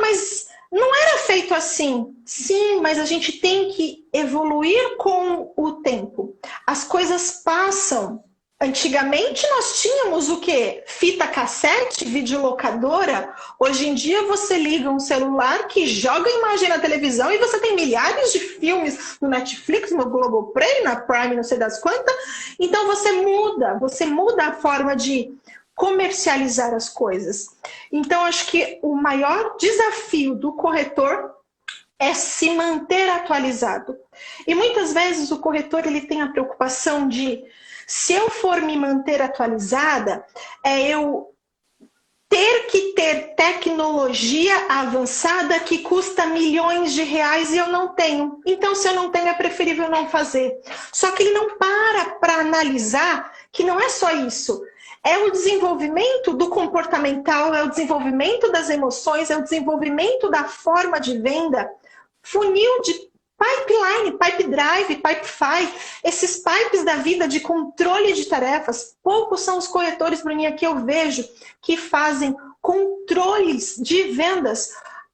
mas não era feito assim. Sim, mas a gente tem que evoluir com o tempo. As coisas passam. Antigamente nós tínhamos o quê? Fita cassete, videolocadora. Hoje em dia você liga um celular que joga imagem na televisão e você tem milhares de filmes no Netflix, no Globoplay, na Prime, não sei das quantas. Então você muda a forma de comercializar as coisas. Então acho que o maior desafio do corretor é se manter atualizado. E muitas vezes o corretor ele tem a preocupação de, se eu for me manter atualizada, eu ter que ter tecnologia avançada que custa milhões de reais e eu não tenho. Então, se eu não tenho, é preferível não fazer. Só que ele não para analisar que não é só isso. É o desenvolvimento do comportamental, é o desenvolvimento das emoções, é o desenvolvimento da forma de venda, funil de pipeline, pipe drive, pipefy, esses pipes da vida de controle de tarefas. Poucos são os corretores, Bruninha, que eu vejo que fazem controles de vendas.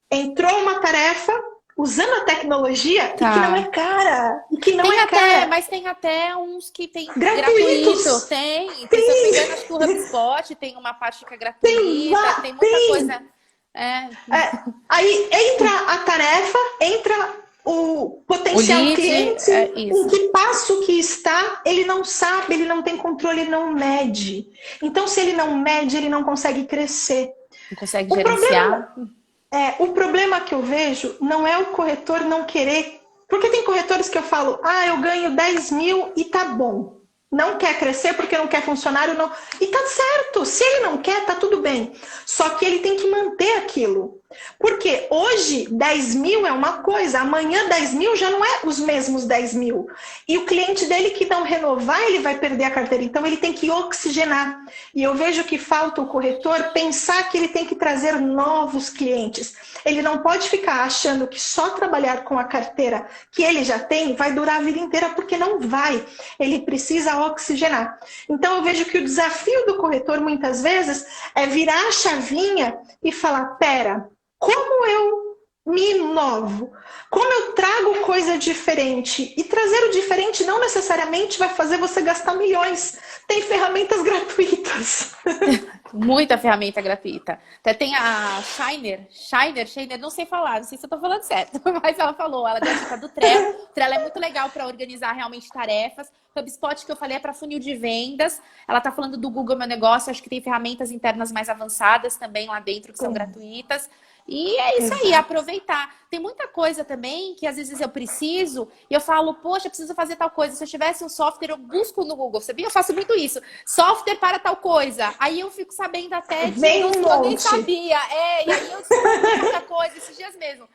Entrou uma tarefa usando a tecnologia e que não é cara. E que não é cara. Mas tem até uns que tem gratuitos. Gratuito. Tem. Se eu não me engano, acho que o HubSpot tem uma parte que é gratuita. Tem muita coisa. Aí entra a tarefa, entra o potencial cliente, em que passo que está, ele não sabe, ele não tem controle, ele não mede. Então, se ele não mede, ele não consegue crescer. Não consegue gerenciar. O problema que eu vejo não é o corretor não querer. Porque tem corretores que eu falo, eu ganho 10 mil e tá bom. Não quer crescer porque não quer funcionário, não. E tá certo, se ele não quer, tá tudo bem. Só que ele tem que manter aquilo. Porque hoje 10 mil é uma coisa, amanhã 10 mil já não é os mesmos 10 mil. E o cliente dele que não renovar, ele vai perder a carteira. Então ele tem que oxigenar. E eu vejo que falta o corretor pensar que ele tem que trazer novos clientes. Ele não pode ficar achando que só trabalhar com a carteira que ele já tem vai durar a vida inteira, porque não vai. Ele precisa oxigenar. Então eu vejo que o desafio do corretor muitas vezes é virar a chavinha e falar, pera, como eu me inovo? Como eu trago coisa diferente? E trazer o diferente não necessariamente vai fazer você gastar milhões. tem ferramentas gratuitas. Muita ferramenta gratuita. Até tem a Shiner, não sei falar, não sei se eu tô falando certo, mas ela falou, ela deu a dica do Trello. O Trello é muito legal para organizar realmente tarefas. O HubSpot que eu falei é para funil de vendas. Ela tá falando do Google Meu Negócio, acho que tem ferramentas internas mais avançadas também lá dentro que são gratuitas. E é isso aí, aproveitar. Tem muita coisa também que às vezes eu preciso e eu falo, poxa, eu preciso fazer tal coisa. Se eu tivesse um software, eu busco no Google, sabia? Eu faço muito isso. Software para tal coisa. Aí eu fico sabendo até de Vem um que eu nem monte. sabia. E aí eu descobri muita coisa esses dias mesmo.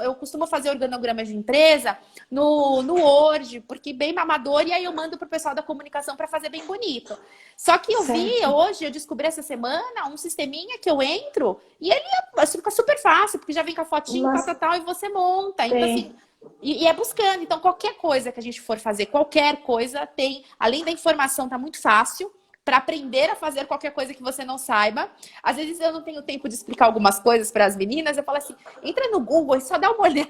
Eu costumo fazer organograma de empresa no Word, porque bem mamador, e aí eu mando pro pessoal da comunicação para fazer bem bonito. Só que eu vi hoje, eu descobri essa semana, um sisteminha que eu entro e ele fica super fácil, porque já vem com a fotinho, tal, e você monta. Então, assim, e é buscando. Então, qualquer coisa que a gente for fazer, qualquer coisa, tem, além da informação, tá muito fácil para aprender a fazer qualquer coisa que você não saiba. Às vezes eu não tenho tempo de explicar algumas coisas para as meninas, eu falo assim, entra no Google e só dá uma olhada.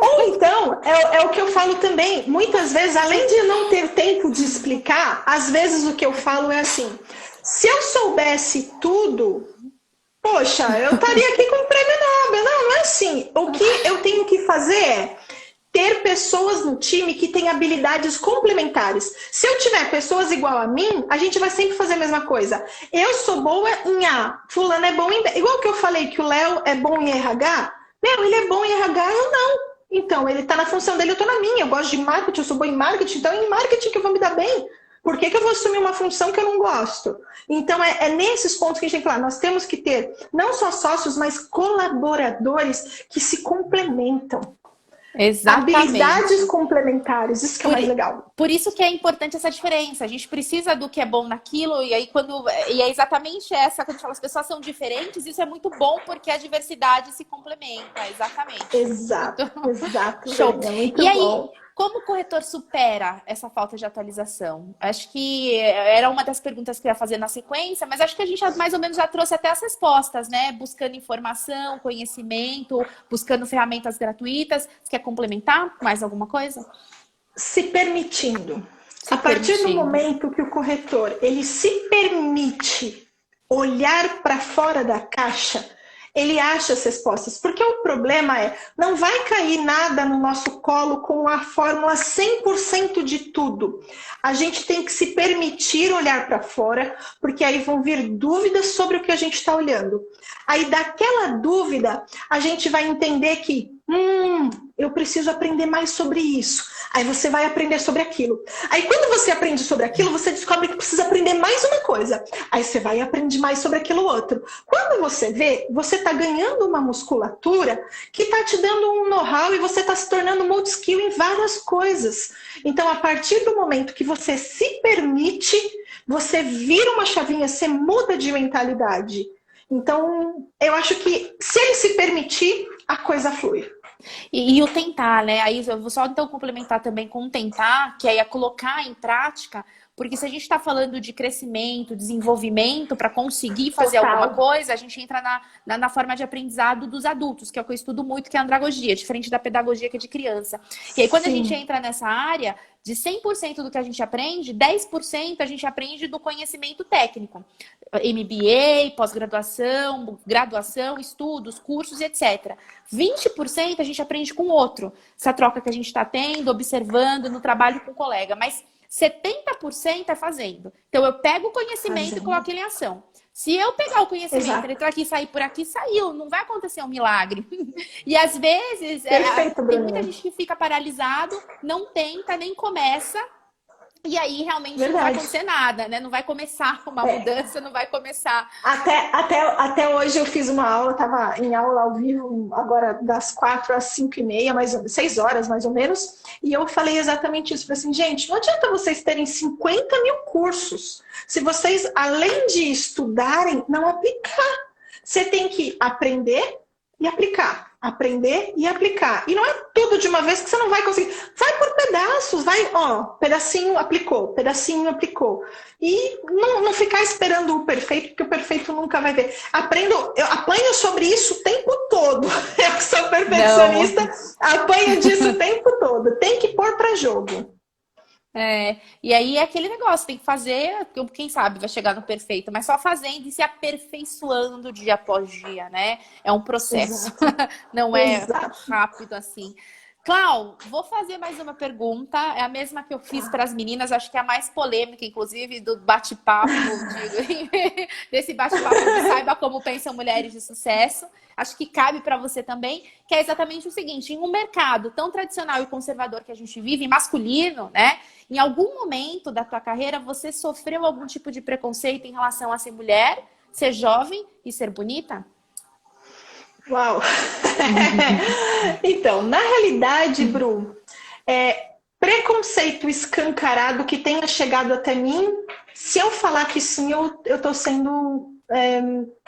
ou então, é o que eu falo também, muitas vezes, além de não ter tempo de explicar, às vezes o que eu falo é assim, se eu soubesse tudo, poxa, eu estaria aqui com o prêmio Nobel. Não é assim. O que eu tenho que fazer é ter pessoas no time que têm habilidades complementares. Se eu tiver pessoas igual a mim, a gente vai sempre fazer a mesma coisa. Eu sou boa em A, fulano é bom em B. Igual que eu falei que o Léo é bom em RH, ele é bom em RH, eu não. Então, ele tá na função dele, eu tô na minha. Eu gosto de marketing, eu sou boa em marketing, então é em marketing que eu vou me dar bem. Por que eu vou assumir uma função que eu não gosto? Então, é nesses pontos que a gente tem que falar. Nós temos que ter não só sócios, mas colaboradores que se complementam. Exatamente. Habilidades complementares, isso que é mais legal. Por isso que é importante essa diferença. A gente precisa do que é bom naquilo, e aí e é exatamente essa, quando a gente fala, as pessoas são diferentes, isso é muito bom porque a diversidade se complementa, exatamente. Exato. Show. É muito e aí, bom. como o corretor supera essa falta de atualização? Acho que era uma das perguntas que eu ia fazer na sequência, mas acho que a gente mais ou menos já trouxe até as respostas, né? Buscando informação, conhecimento, buscando ferramentas gratuitas. Você quer complementar mais alguma coisa? Se permitindo. A partir do momento que o corretor ele se permite olhar para fora da caixa, ele acha as respostas. Porque o problema é, não vai cair nada no nosso colo com a fórmula 100% de tudo. A gente tem que se permitir olhar para fora, porque aí vão vir dúvidas sobre o que a gente está olhando. Aí daquela dúvida, a gente vai entender que eu preciso aprender mais sobre isso. Aí você vai aprender sobre aquilo. Aí quando você aprende sobre aquilo, você descobre que precisa aprender mais uma coisa. Aí você vai e aprende mais sobre aquilo outro. Quando você vê, você está ganhando uma musculatura que está te dando um know-how e você está se tornando multi-skill em várias coisas. Então, a partir do momento que você se permite, você vira uma chavinha, você muda de mentalidade. Então, eu acho que se ele se permitir, a coisa flui. E o tentar, né? Aí eu vou só então complementar também com o tentar, que aí é colocar em prática, porque se a gente está falando de crescimento, desenvolvimento para conseguir fazer alguma coisa, a gente entra na forma de aprendizado dos adultos, que é o que eu estudo muito, que é a andragogia, diferente da pedagogia que é de criança. E aí quando a gente entra nessa área, de 100% do que a gente aprende, 10% a gente aprende do conhecimento técnico. MBA, pós-graduação, graduação, estudos, cursos, etc. 20% a gente aprende com o outro. Essa troca que a gente está tendo, observando, no trabalho com o colega. Mas 70% é fazendo. Então, eu pego o conhecimento e coloco ele em ação. Se eu pegar o conhecimento, entrar aqui e sair por aqui, saiu. Não vai acontecer um milagre. E às vezes, tem muita gente que fica paralisado, não tenta, nem começa. E aí, realmente, não vai acontecer nada, né? Não vai começar uma mudança, não vai começar. Até hoje eu fiz uma aula, estava em aula ao vivo, agora das 4 às 5h30, 6 horas mais ou menos, e eu falei exatamente isso. Falei assim, gente, não adianta vocês terem 50 mil cursos, se vocês, além de estudarem, não aplicar. Você tem que aprender e aplicar. Aprender e aplicar. E não é tudo de uma vez que você não vai conseguir. Vai por pedaços, vai, pedacinho aplicou, pedacinho aplicou. E não ficar esperando o perfeito, porque o perfeito nunca vai ver. Eu apanho sobre isso o tempo todo. Eu que sou perfeccionista, apanho disso o tempo todo. Tem que pôr para jogo. E aí é aquele negócio, tem que fazer, quem sabe vai chegar no perfeito, mas só fazendo e se aperfeiçoando dia após dia, né? É um processo, não é rápido assim. Clau, vou fazer mais uma pergunta, é a mesma que eu fiz para as meninas, acho que é a mais polêmica, inclusive, do bate-papo, desse bate-papo de Saiba Como Pensam Mulheres de Sucesso. Acho que cabe para você também, que é exatamente o seguinte, em um mercado tão tradicional e conservador que a gente vive, masculino, né? Em algum momento da tua carreira, você sofreu algum tipo de preconceito em relação a ser mulher, ser jovem e ser bonita? Uau! Então, na realidade, Bru, preconceito escancarado que tenha chegado até mim, se eu falar que sim, eu tô sendo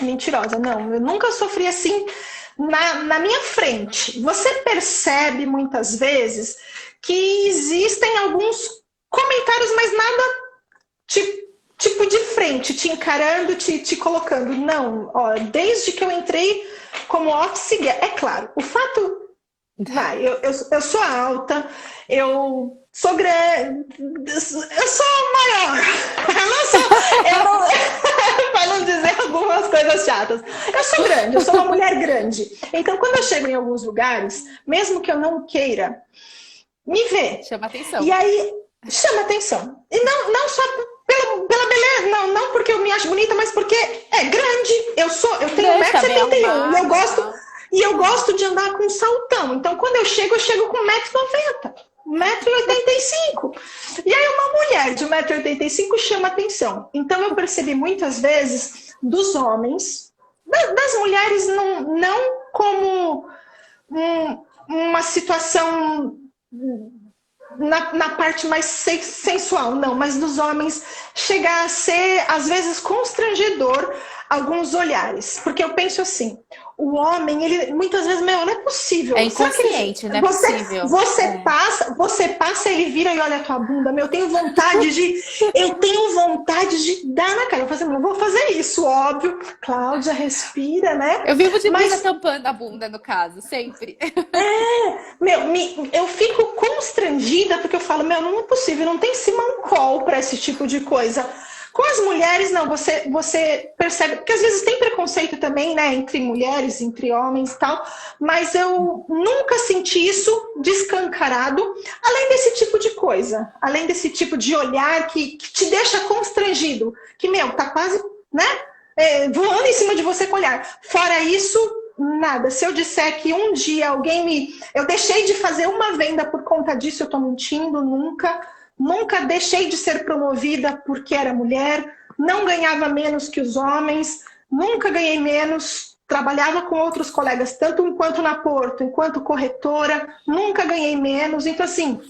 mentirosa. Não, eu nunca sofri assim na minha frente. Você percebe muitas vezes que existem alguns comentários, mas nada tipo de frente, te encarando, te colocando. Não, ó, desde que eu entrei como office girl, é claro, o fato eu sou alta, eu sou grande, eu sou maior, para não dizer algumas coisas chatas, eu sou grande, eu sou uma mulher grande. Então, quando eu chego em alguns lugares, mesmo que eu não queira, me vê. Chama atenção. E aí, chama atenção. E não só pela beleza, não porque eu me acho bonita, mas porque é grande. Eu tenho 1,71m e eu gosto de andar com saltão. Então, quando eu chego com 1,90m, 1,85m. E aí, uma mulher de 1,85m chama atenção. Então, eu percebi muitas vezes dos homens, das mulheres, não como uma situação na parte mais sensual, não, mas dos homens chegar a ser, às vezes, constrangedor alguns olhares. Porque eu penso assim, o homem, ele muitas vezes, não é possível. É inconsciente, não é possível. Você passa, ele vira e olha a tua bunda, eu tenho vontade de dar na cara. Eu vou fazer isso, óbvio. Cláudia, respira, né? Eu vivo de bunda tampando a bunda, no caso, sempre. Eu fico constrangida porque eu falo, não é possível, não tem simancol para esse tipo de coisa. Com as mulheres, não, você percebe, porque às vezes tem preconceito também, né, entre mulheres, entre homens e tal, mas eu nunca senti isso descancarado, além desse tipo de coisa, além desse tipo de olhar que te deixa constrangido, que, tá quase, né, voando em cima de você com o olhar. Fora isso, nada. Se eu disser que um dia eu deixei de fazer uma venda por conta disso, eu tô mentindo, Nunca deixei de ser promovida porque era mulher, não ganhava menos que os homens, nunca ganhei menos, trabalhava com outros colegas, tanto enquanto na Porto, enquanto corretora, nunca ganhei menos. Então, assim,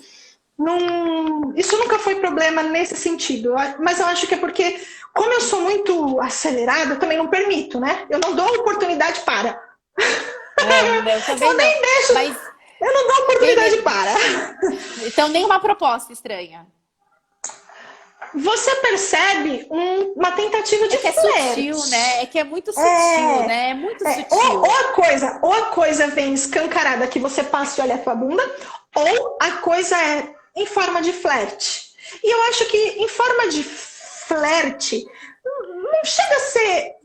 isso nunca foi problema nesse sentido. Mas eu acho que é porque, como eu sou muito acelerada, eu também não permito, né? Eu não dou oportunidade para. Eu nem deixo... Eu não dou oportunidade para. Então, nenhuma proposta estranha. Você percebe uma tentativa de flerte. É sutil, né? É que é muito sutil, né? É muito sutil. Ou a coisa vem escancarada que você passa e olha a tua bunda, ou a coisa é em forma de flerte. E eu acho que em forma de flerte, não chega a ser...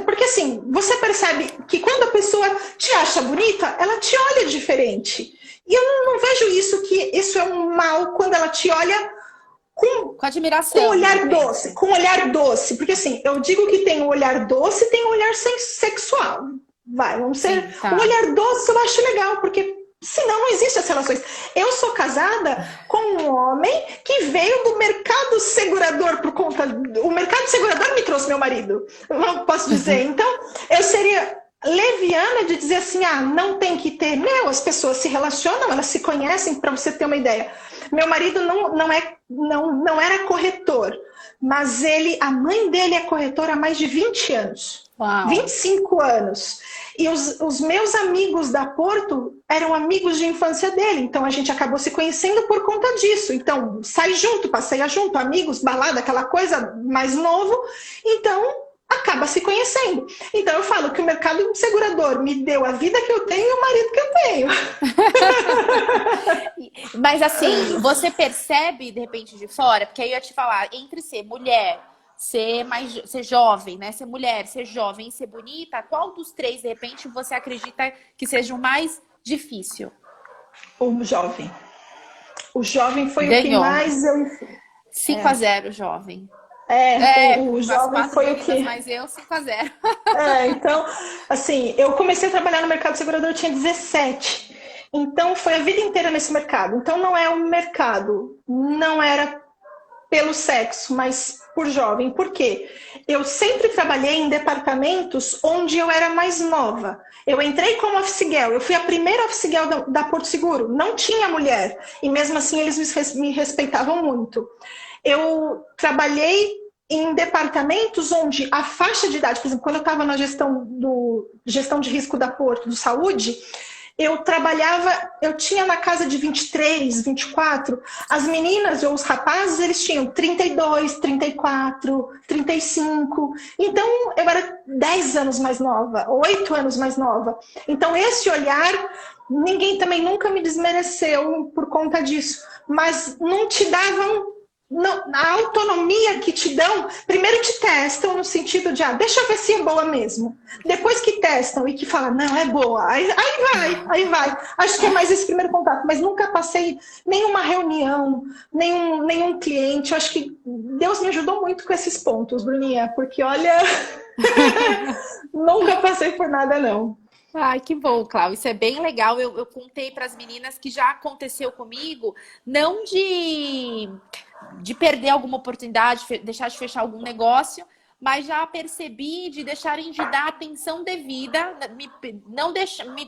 Porque assim, você percebe que quando a pessoa te acha bonita, ela te olha diferente. E eu não vejo que isso é um mal quando ela te olha com admiração. Com olhar doce. Com olhar doce. Porque assim, eu digo que tem o olhar doce e tem o olhar sexual. Vamos ser... Sim, tá. O olhar doce eu acho legal, porque senão não existem as relações. Eu sou casada com um homem que veio do mercado segurador por conta... O mercado segurador me trouxe meu marido, eu posso dizer. Então, eu seria leviana de dizer assim, não tem que ter... as pessoas se relacionam, elas se conhecem, para você ter uma ideia. Meu marido não era corretor, mas a mãe dele é corretora há mais de 20 anos. Uau. 25 anos. E os meus amigos da Porto eram amigos de infância dele. Então, a gente acabou se conhecendo por conta disso. Então, sai junto, passeia junto, amigos, balada, aquela coisa mais novo. Então, acaba se conhecendo. Então, eu falo que o mercado segurador me deu a vida que eu tenho e o marido que eu tenho. Mas assim, você percebe de repente de fora, porque aí eu ia te falar, entre ser mulher, ser jovem, né? Ser mulher, ser jovem e ser bonita, qual dos três, de repente, você acredita que seja o mais difícil? O jovem. O jovem foi o que Ganhou. mais eu... 5-0, jovem. O As jovem 4 foi o meninas que... mais eu, 5-0. Então, assim, eu comecei a trabalhar no mercado segurador, eu tinha 17. Então, foi a vida inteira nesse mercado. Então, não é um mercado, não era pelo sexo, mas por jovem. Por quê? Eu sempre trabalhei em departamentos onde eu era mais nova. Eu entrei como office girl, eu fui a primeira office girl da Porto Seguro, não tinha mulher. E mesmo assim, eles me respeitavam muito. Eu trabalhei em departamentos onde a faixa de idade, por exemplo, quando eu estava na gestão de risco da Porto, do Saúde, eu trabalhava, eu tinha na casa de 23, 24, as meninas ou os rapazes, eles tinham 32, 34, 35, então eu era 10 anos mais nova, 8 anos mais nova. Então esse olhar, ninguém também nunca me desmereceu por conta disso, mas não te davam... Não, a autonomia que te dão, primeiro te testam no sentido de, deixa eu ver se é boa mesmo. Depois que testam e que falam, não, é boa, aí vai. Acho que é mais esse primeiro contato, mas nunca passei nenhuma reunião, nenhum cliente. Eu acho que Deus me ajudou muito com esses pontos, Bruninha, porque olha, nunca passei por nada, não. Ai, que bom, Cláudia. Isso é bem legal. Eu contei para as meninas que já aconteceu comigo, não de perder alguma oportunidade, deixar de fechar algum negócio, mas já percebi de deixarem de dar atenção devida,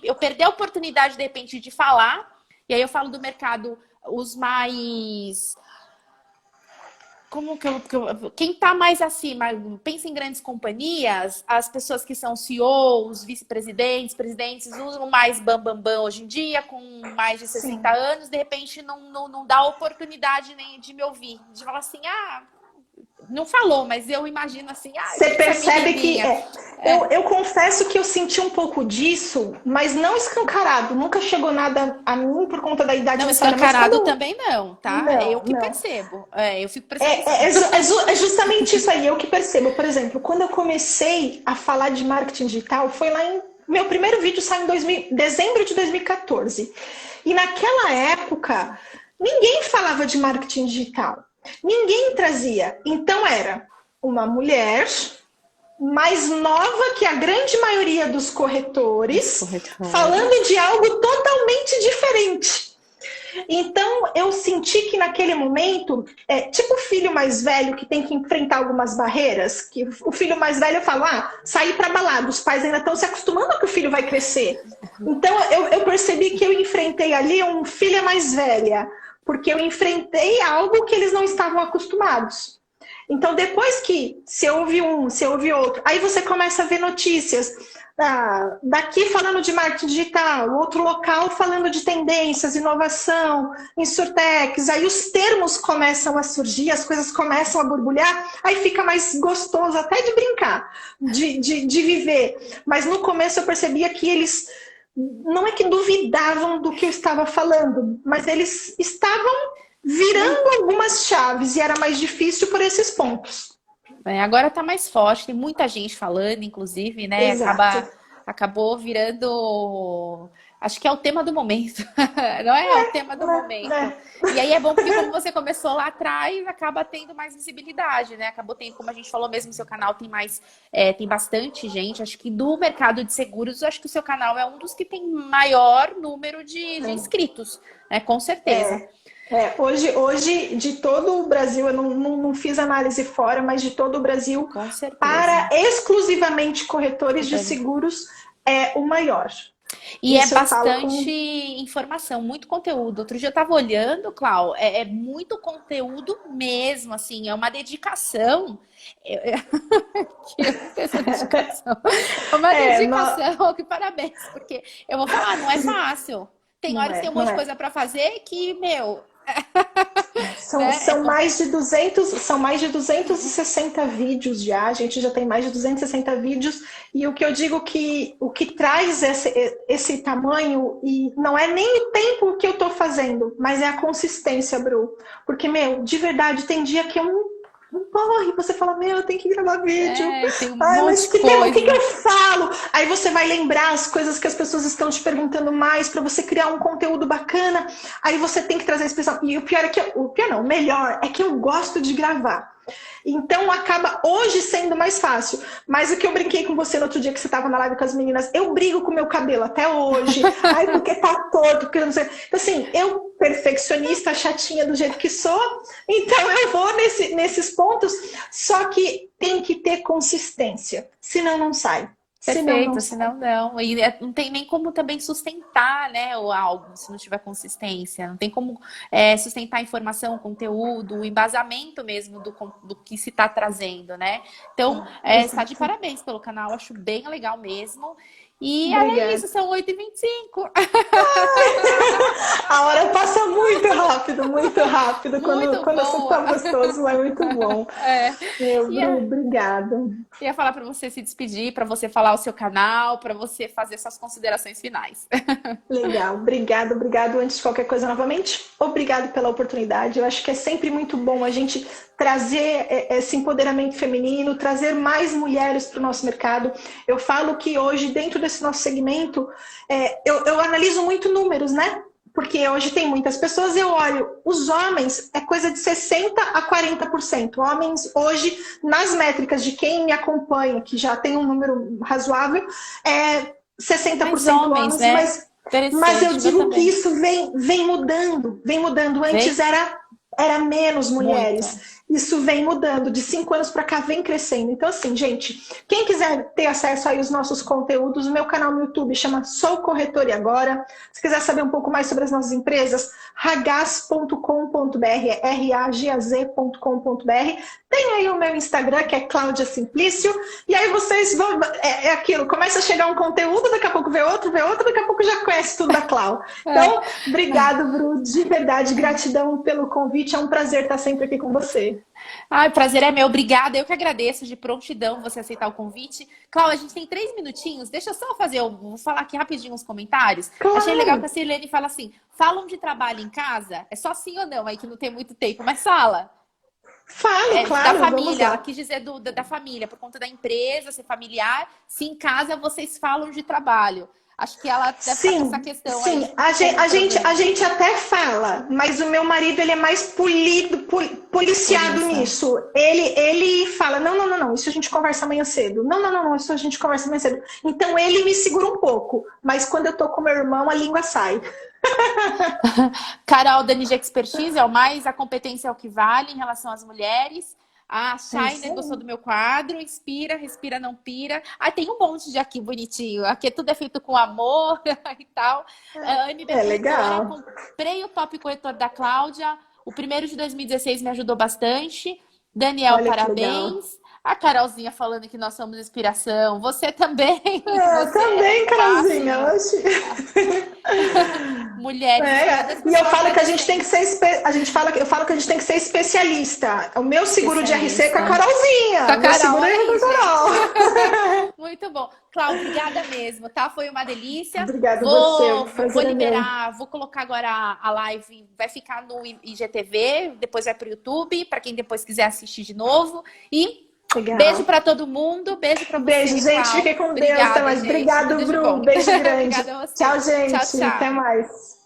eu perder a oportunidade, de repente, de falar, e aí eu falo do mercado, os mais... Quem está mais acima, pensa em grandes companhias, as pessoas que são CEOs, vice-presidentes, presidentes, usam mais bam hoje em dia, com mais de 60 Sim. anos, de repente não dá oportunidade nem de me ouvir, de falar assim, não falou, mas eu imagino assim... Você percebe que... Eu confesso que eu senti um pouco disso, mas não escancarado. Nunca chegou nada a mim por conta da idade. Não, escancarado também não, tá? Não, eu que percebo. Eu fico percebendo. É justamente isso aí, eu que percebo. Por exemplo, quando eu comecei a falar de marketing digital, foi lá em... Meu primeiro vídeo saiu em dezembro de 2014. E naquela época, ninguém falava de marketing digital. Ninguém trazia. Então era uma mulher mais nova que a grande maioria dos corretores, falando de algo totalmente diferente. Então eu senti que naquele momento, tipo o filho mais velho que tem que enfrentar algumas barreiras, que o filho mais velho fala, sair para balada, os pais ainda estão se acostumando que o filho vai crescer. Então eu percebi que eu enfrentei ali um filha mais velha, porque eu enfrentei algo que eles não estavam acostumados. Então, depois que você ouve um, você ouve outro, aí você começa a ver notícias daqui falando de marketing digital, outro local falando de tendências, inovação, insurtechs, aí os termos começam a surgir, as coisas começam a borbulhar, aí fica mais gostoso até de brincar, de viver. Mas no começo eu percebia que eles... Não é que duvidavam do que eu estava falando, mas eles estavam virando algumas chaves e era mais difícil por esses pontos. Agora está mais forte, tem muita gente falando, inclusive, né? Acabou virando... Acho que é o tema do momento, não é? É o tema do momento. E aí é bom porque como você começou lá atrás, acaba tendo mais visibilidade, né? Acabou tendo, como a gente falou mesmo, seu canal tem mais, tem bastante gente. Acho que do mercado de seguros, acho que o seu canal é um dos que tem maior número de inscritos, né? Com certeza. Hoje, de todo o Brasil, eu não fiz análise fora, mas de todo o Brasil, para exclusivamente corretores de seguros, é o maior. E é bastante informação, muito conteúdo. Outro dia eu estava olhando, Clau, é muito conteúdo mesmo, assim, é uma dedicação. Essa dedicação. Uma dedicação, que parabéns, porque eu vou falar, não é fácil. Tem horas que tem um monte de coisa para fazer que, São mais de 260 vídeos já, a gente já tem mais de 260 vídeos, e o que eu digo que o que traz esse tamanho, e não é nem o tempo que eu estou fazendo, mas é a consistência, Bru. Porque, meu, de verdade, tem dia que eu não corre. Você fala, meu, eu tenho que gravar vídeo. Tem um Ai, monte mas de coisa. o que eu falo? Aí você vai lembrar as coisas que as pessoas estão te perguntando mais para você criar um conteúdo bacana. Aí você tem que trazer a expressão. E o pior é que, o melhor é que eu gosto de gravar. Então acaba hoje sendo mais fácil. Mas o que eu brinquei com você no outro dia que você estava na live com as meninas, eu brigo com o meu cabelo até hoje. Ai, porque tá torto, porque não sei. Então, assim, eu, perfeccionista, chatinha do jeito que sou, então eu vou nesses pontos, só que tem que ter consistência, senão não sai. Perfeito, senão não. E não tem nem como também sustentar, né, o algo se não tiver consistência. Não tem como sustentar a informação, o conteúdo, o embasamento mesmo do que se está trazendo, né? Então, está de parabéns pelo canal, acho bem legal mesmo. E é isso, são 8h25. A hora passa muito rápido, muito rápido. Quando você tá gostoso, é muito bom. Obrigada. Ia falar para você se despedir, para você falar o seu canal, para você fazer suas considerações finais. Legal, obrigado. Antes de qualquer coisa, novamente, obrigado pela oportunidade. Eu acho que é sempre muito bom a gente trazer esse empoderamento feminino, trazer mais mulheres para o nosso mercado. Eu falo que hoje, dentro desse nosso segmento, eu analiso muito números, né? Porque hoje tem muitas pessoas, eu olho, os homens é coisa de 60% a 40%. Homens, hoje, nas métricas de quem me acompanha, que já tem um número razoável, 60% homens, né? Mas eu digo que isso vem mudando. Antes era menos mulheres. Muito. Isso vem mudando, de 5 anos para cá vem crescendo. Então, assim, gente, quem quiser ter acesso aí aos nossos conteúdos, o meu canal no YouTube chama Sou Corretora e Agora. Se quiser saber um pouco mais sobre as nossas empresas, ragaz.com.br, ragaz.com.br. Tem aí o meu Instagram, que é Cláudia Simplício. E aí vocês vão... É aquilo, começa a chegar um conteúdo, daqui a pouco vê outro, daqui a pouco já conhece tudo da Clau. Então, obrigado, Bru, de verdade, gratidão pelo convite. É um prazer estar sempre aqui com você. Ai, o prazer é meu, obrigada. Eu que agradeço de prontidão você aceitar o convite. Cláudia, a gente tem 3 minutinhos. Deixa eu só vou falar aqui rapidinho os comentários. Claro. Achei legal que a Sirlene fala assim: falam de trabalho em casa? É só sim ou não, aí que não tem muito tempo, mas fala. Falo, claro. Da família, ela quis dizer da família, por conta da empresa, ser familiar. Se em casa vocês falam de trabalho. Acho que ela deve estar com essa questão aí. Sim, a gente até fala, mas o meu marido ele é mais policiado nisso. Ele fala, não, isso a gente conversa amanhã cedo. Não, isso a gente conversa amanhã cedo. Então ele me segura um pouco, mas quando eu tô com meu irmão, a língua sai. Carol da Ninja Expertise é o mais, a competência é o que vale em relação às mulheres. A Shainer gostou do meu quadro, inspira, respira, não pira. Tem um monte de aqui bonitinho. Aqui tudo é feito com amor e tal. Legal. Comprei o top corretor da Cláudia. O primeiro de 2016 me ajudou bastante. Daniel, olha, parabéns. A Carolzinha falando que nós somos inspiração. Você também. Você também, Carolzinha. Mulheres. E eu falo que a gente tem que ser eu falo que a gente tem que ser especialista. O meu seguro de RC é com a Carolzinha. Com a Carol. Seguro é com a Carol. Muito bom. Cláudia, obrigada mesmo, tá? Foi uma delícia. Obrigada você. Vou liberar, vou colocar agora a live, vai ficar no IGTV, depois vai pro YouTube, para quem depois quiser assistir de novo. E legal. Beijo pra todo mundo. Beijo pra você. Beijo, gente. Fiquem com Deus. Até mais. Obrigado, Bru. Beijo grande. Tchau, gente. Tchau. Até mais.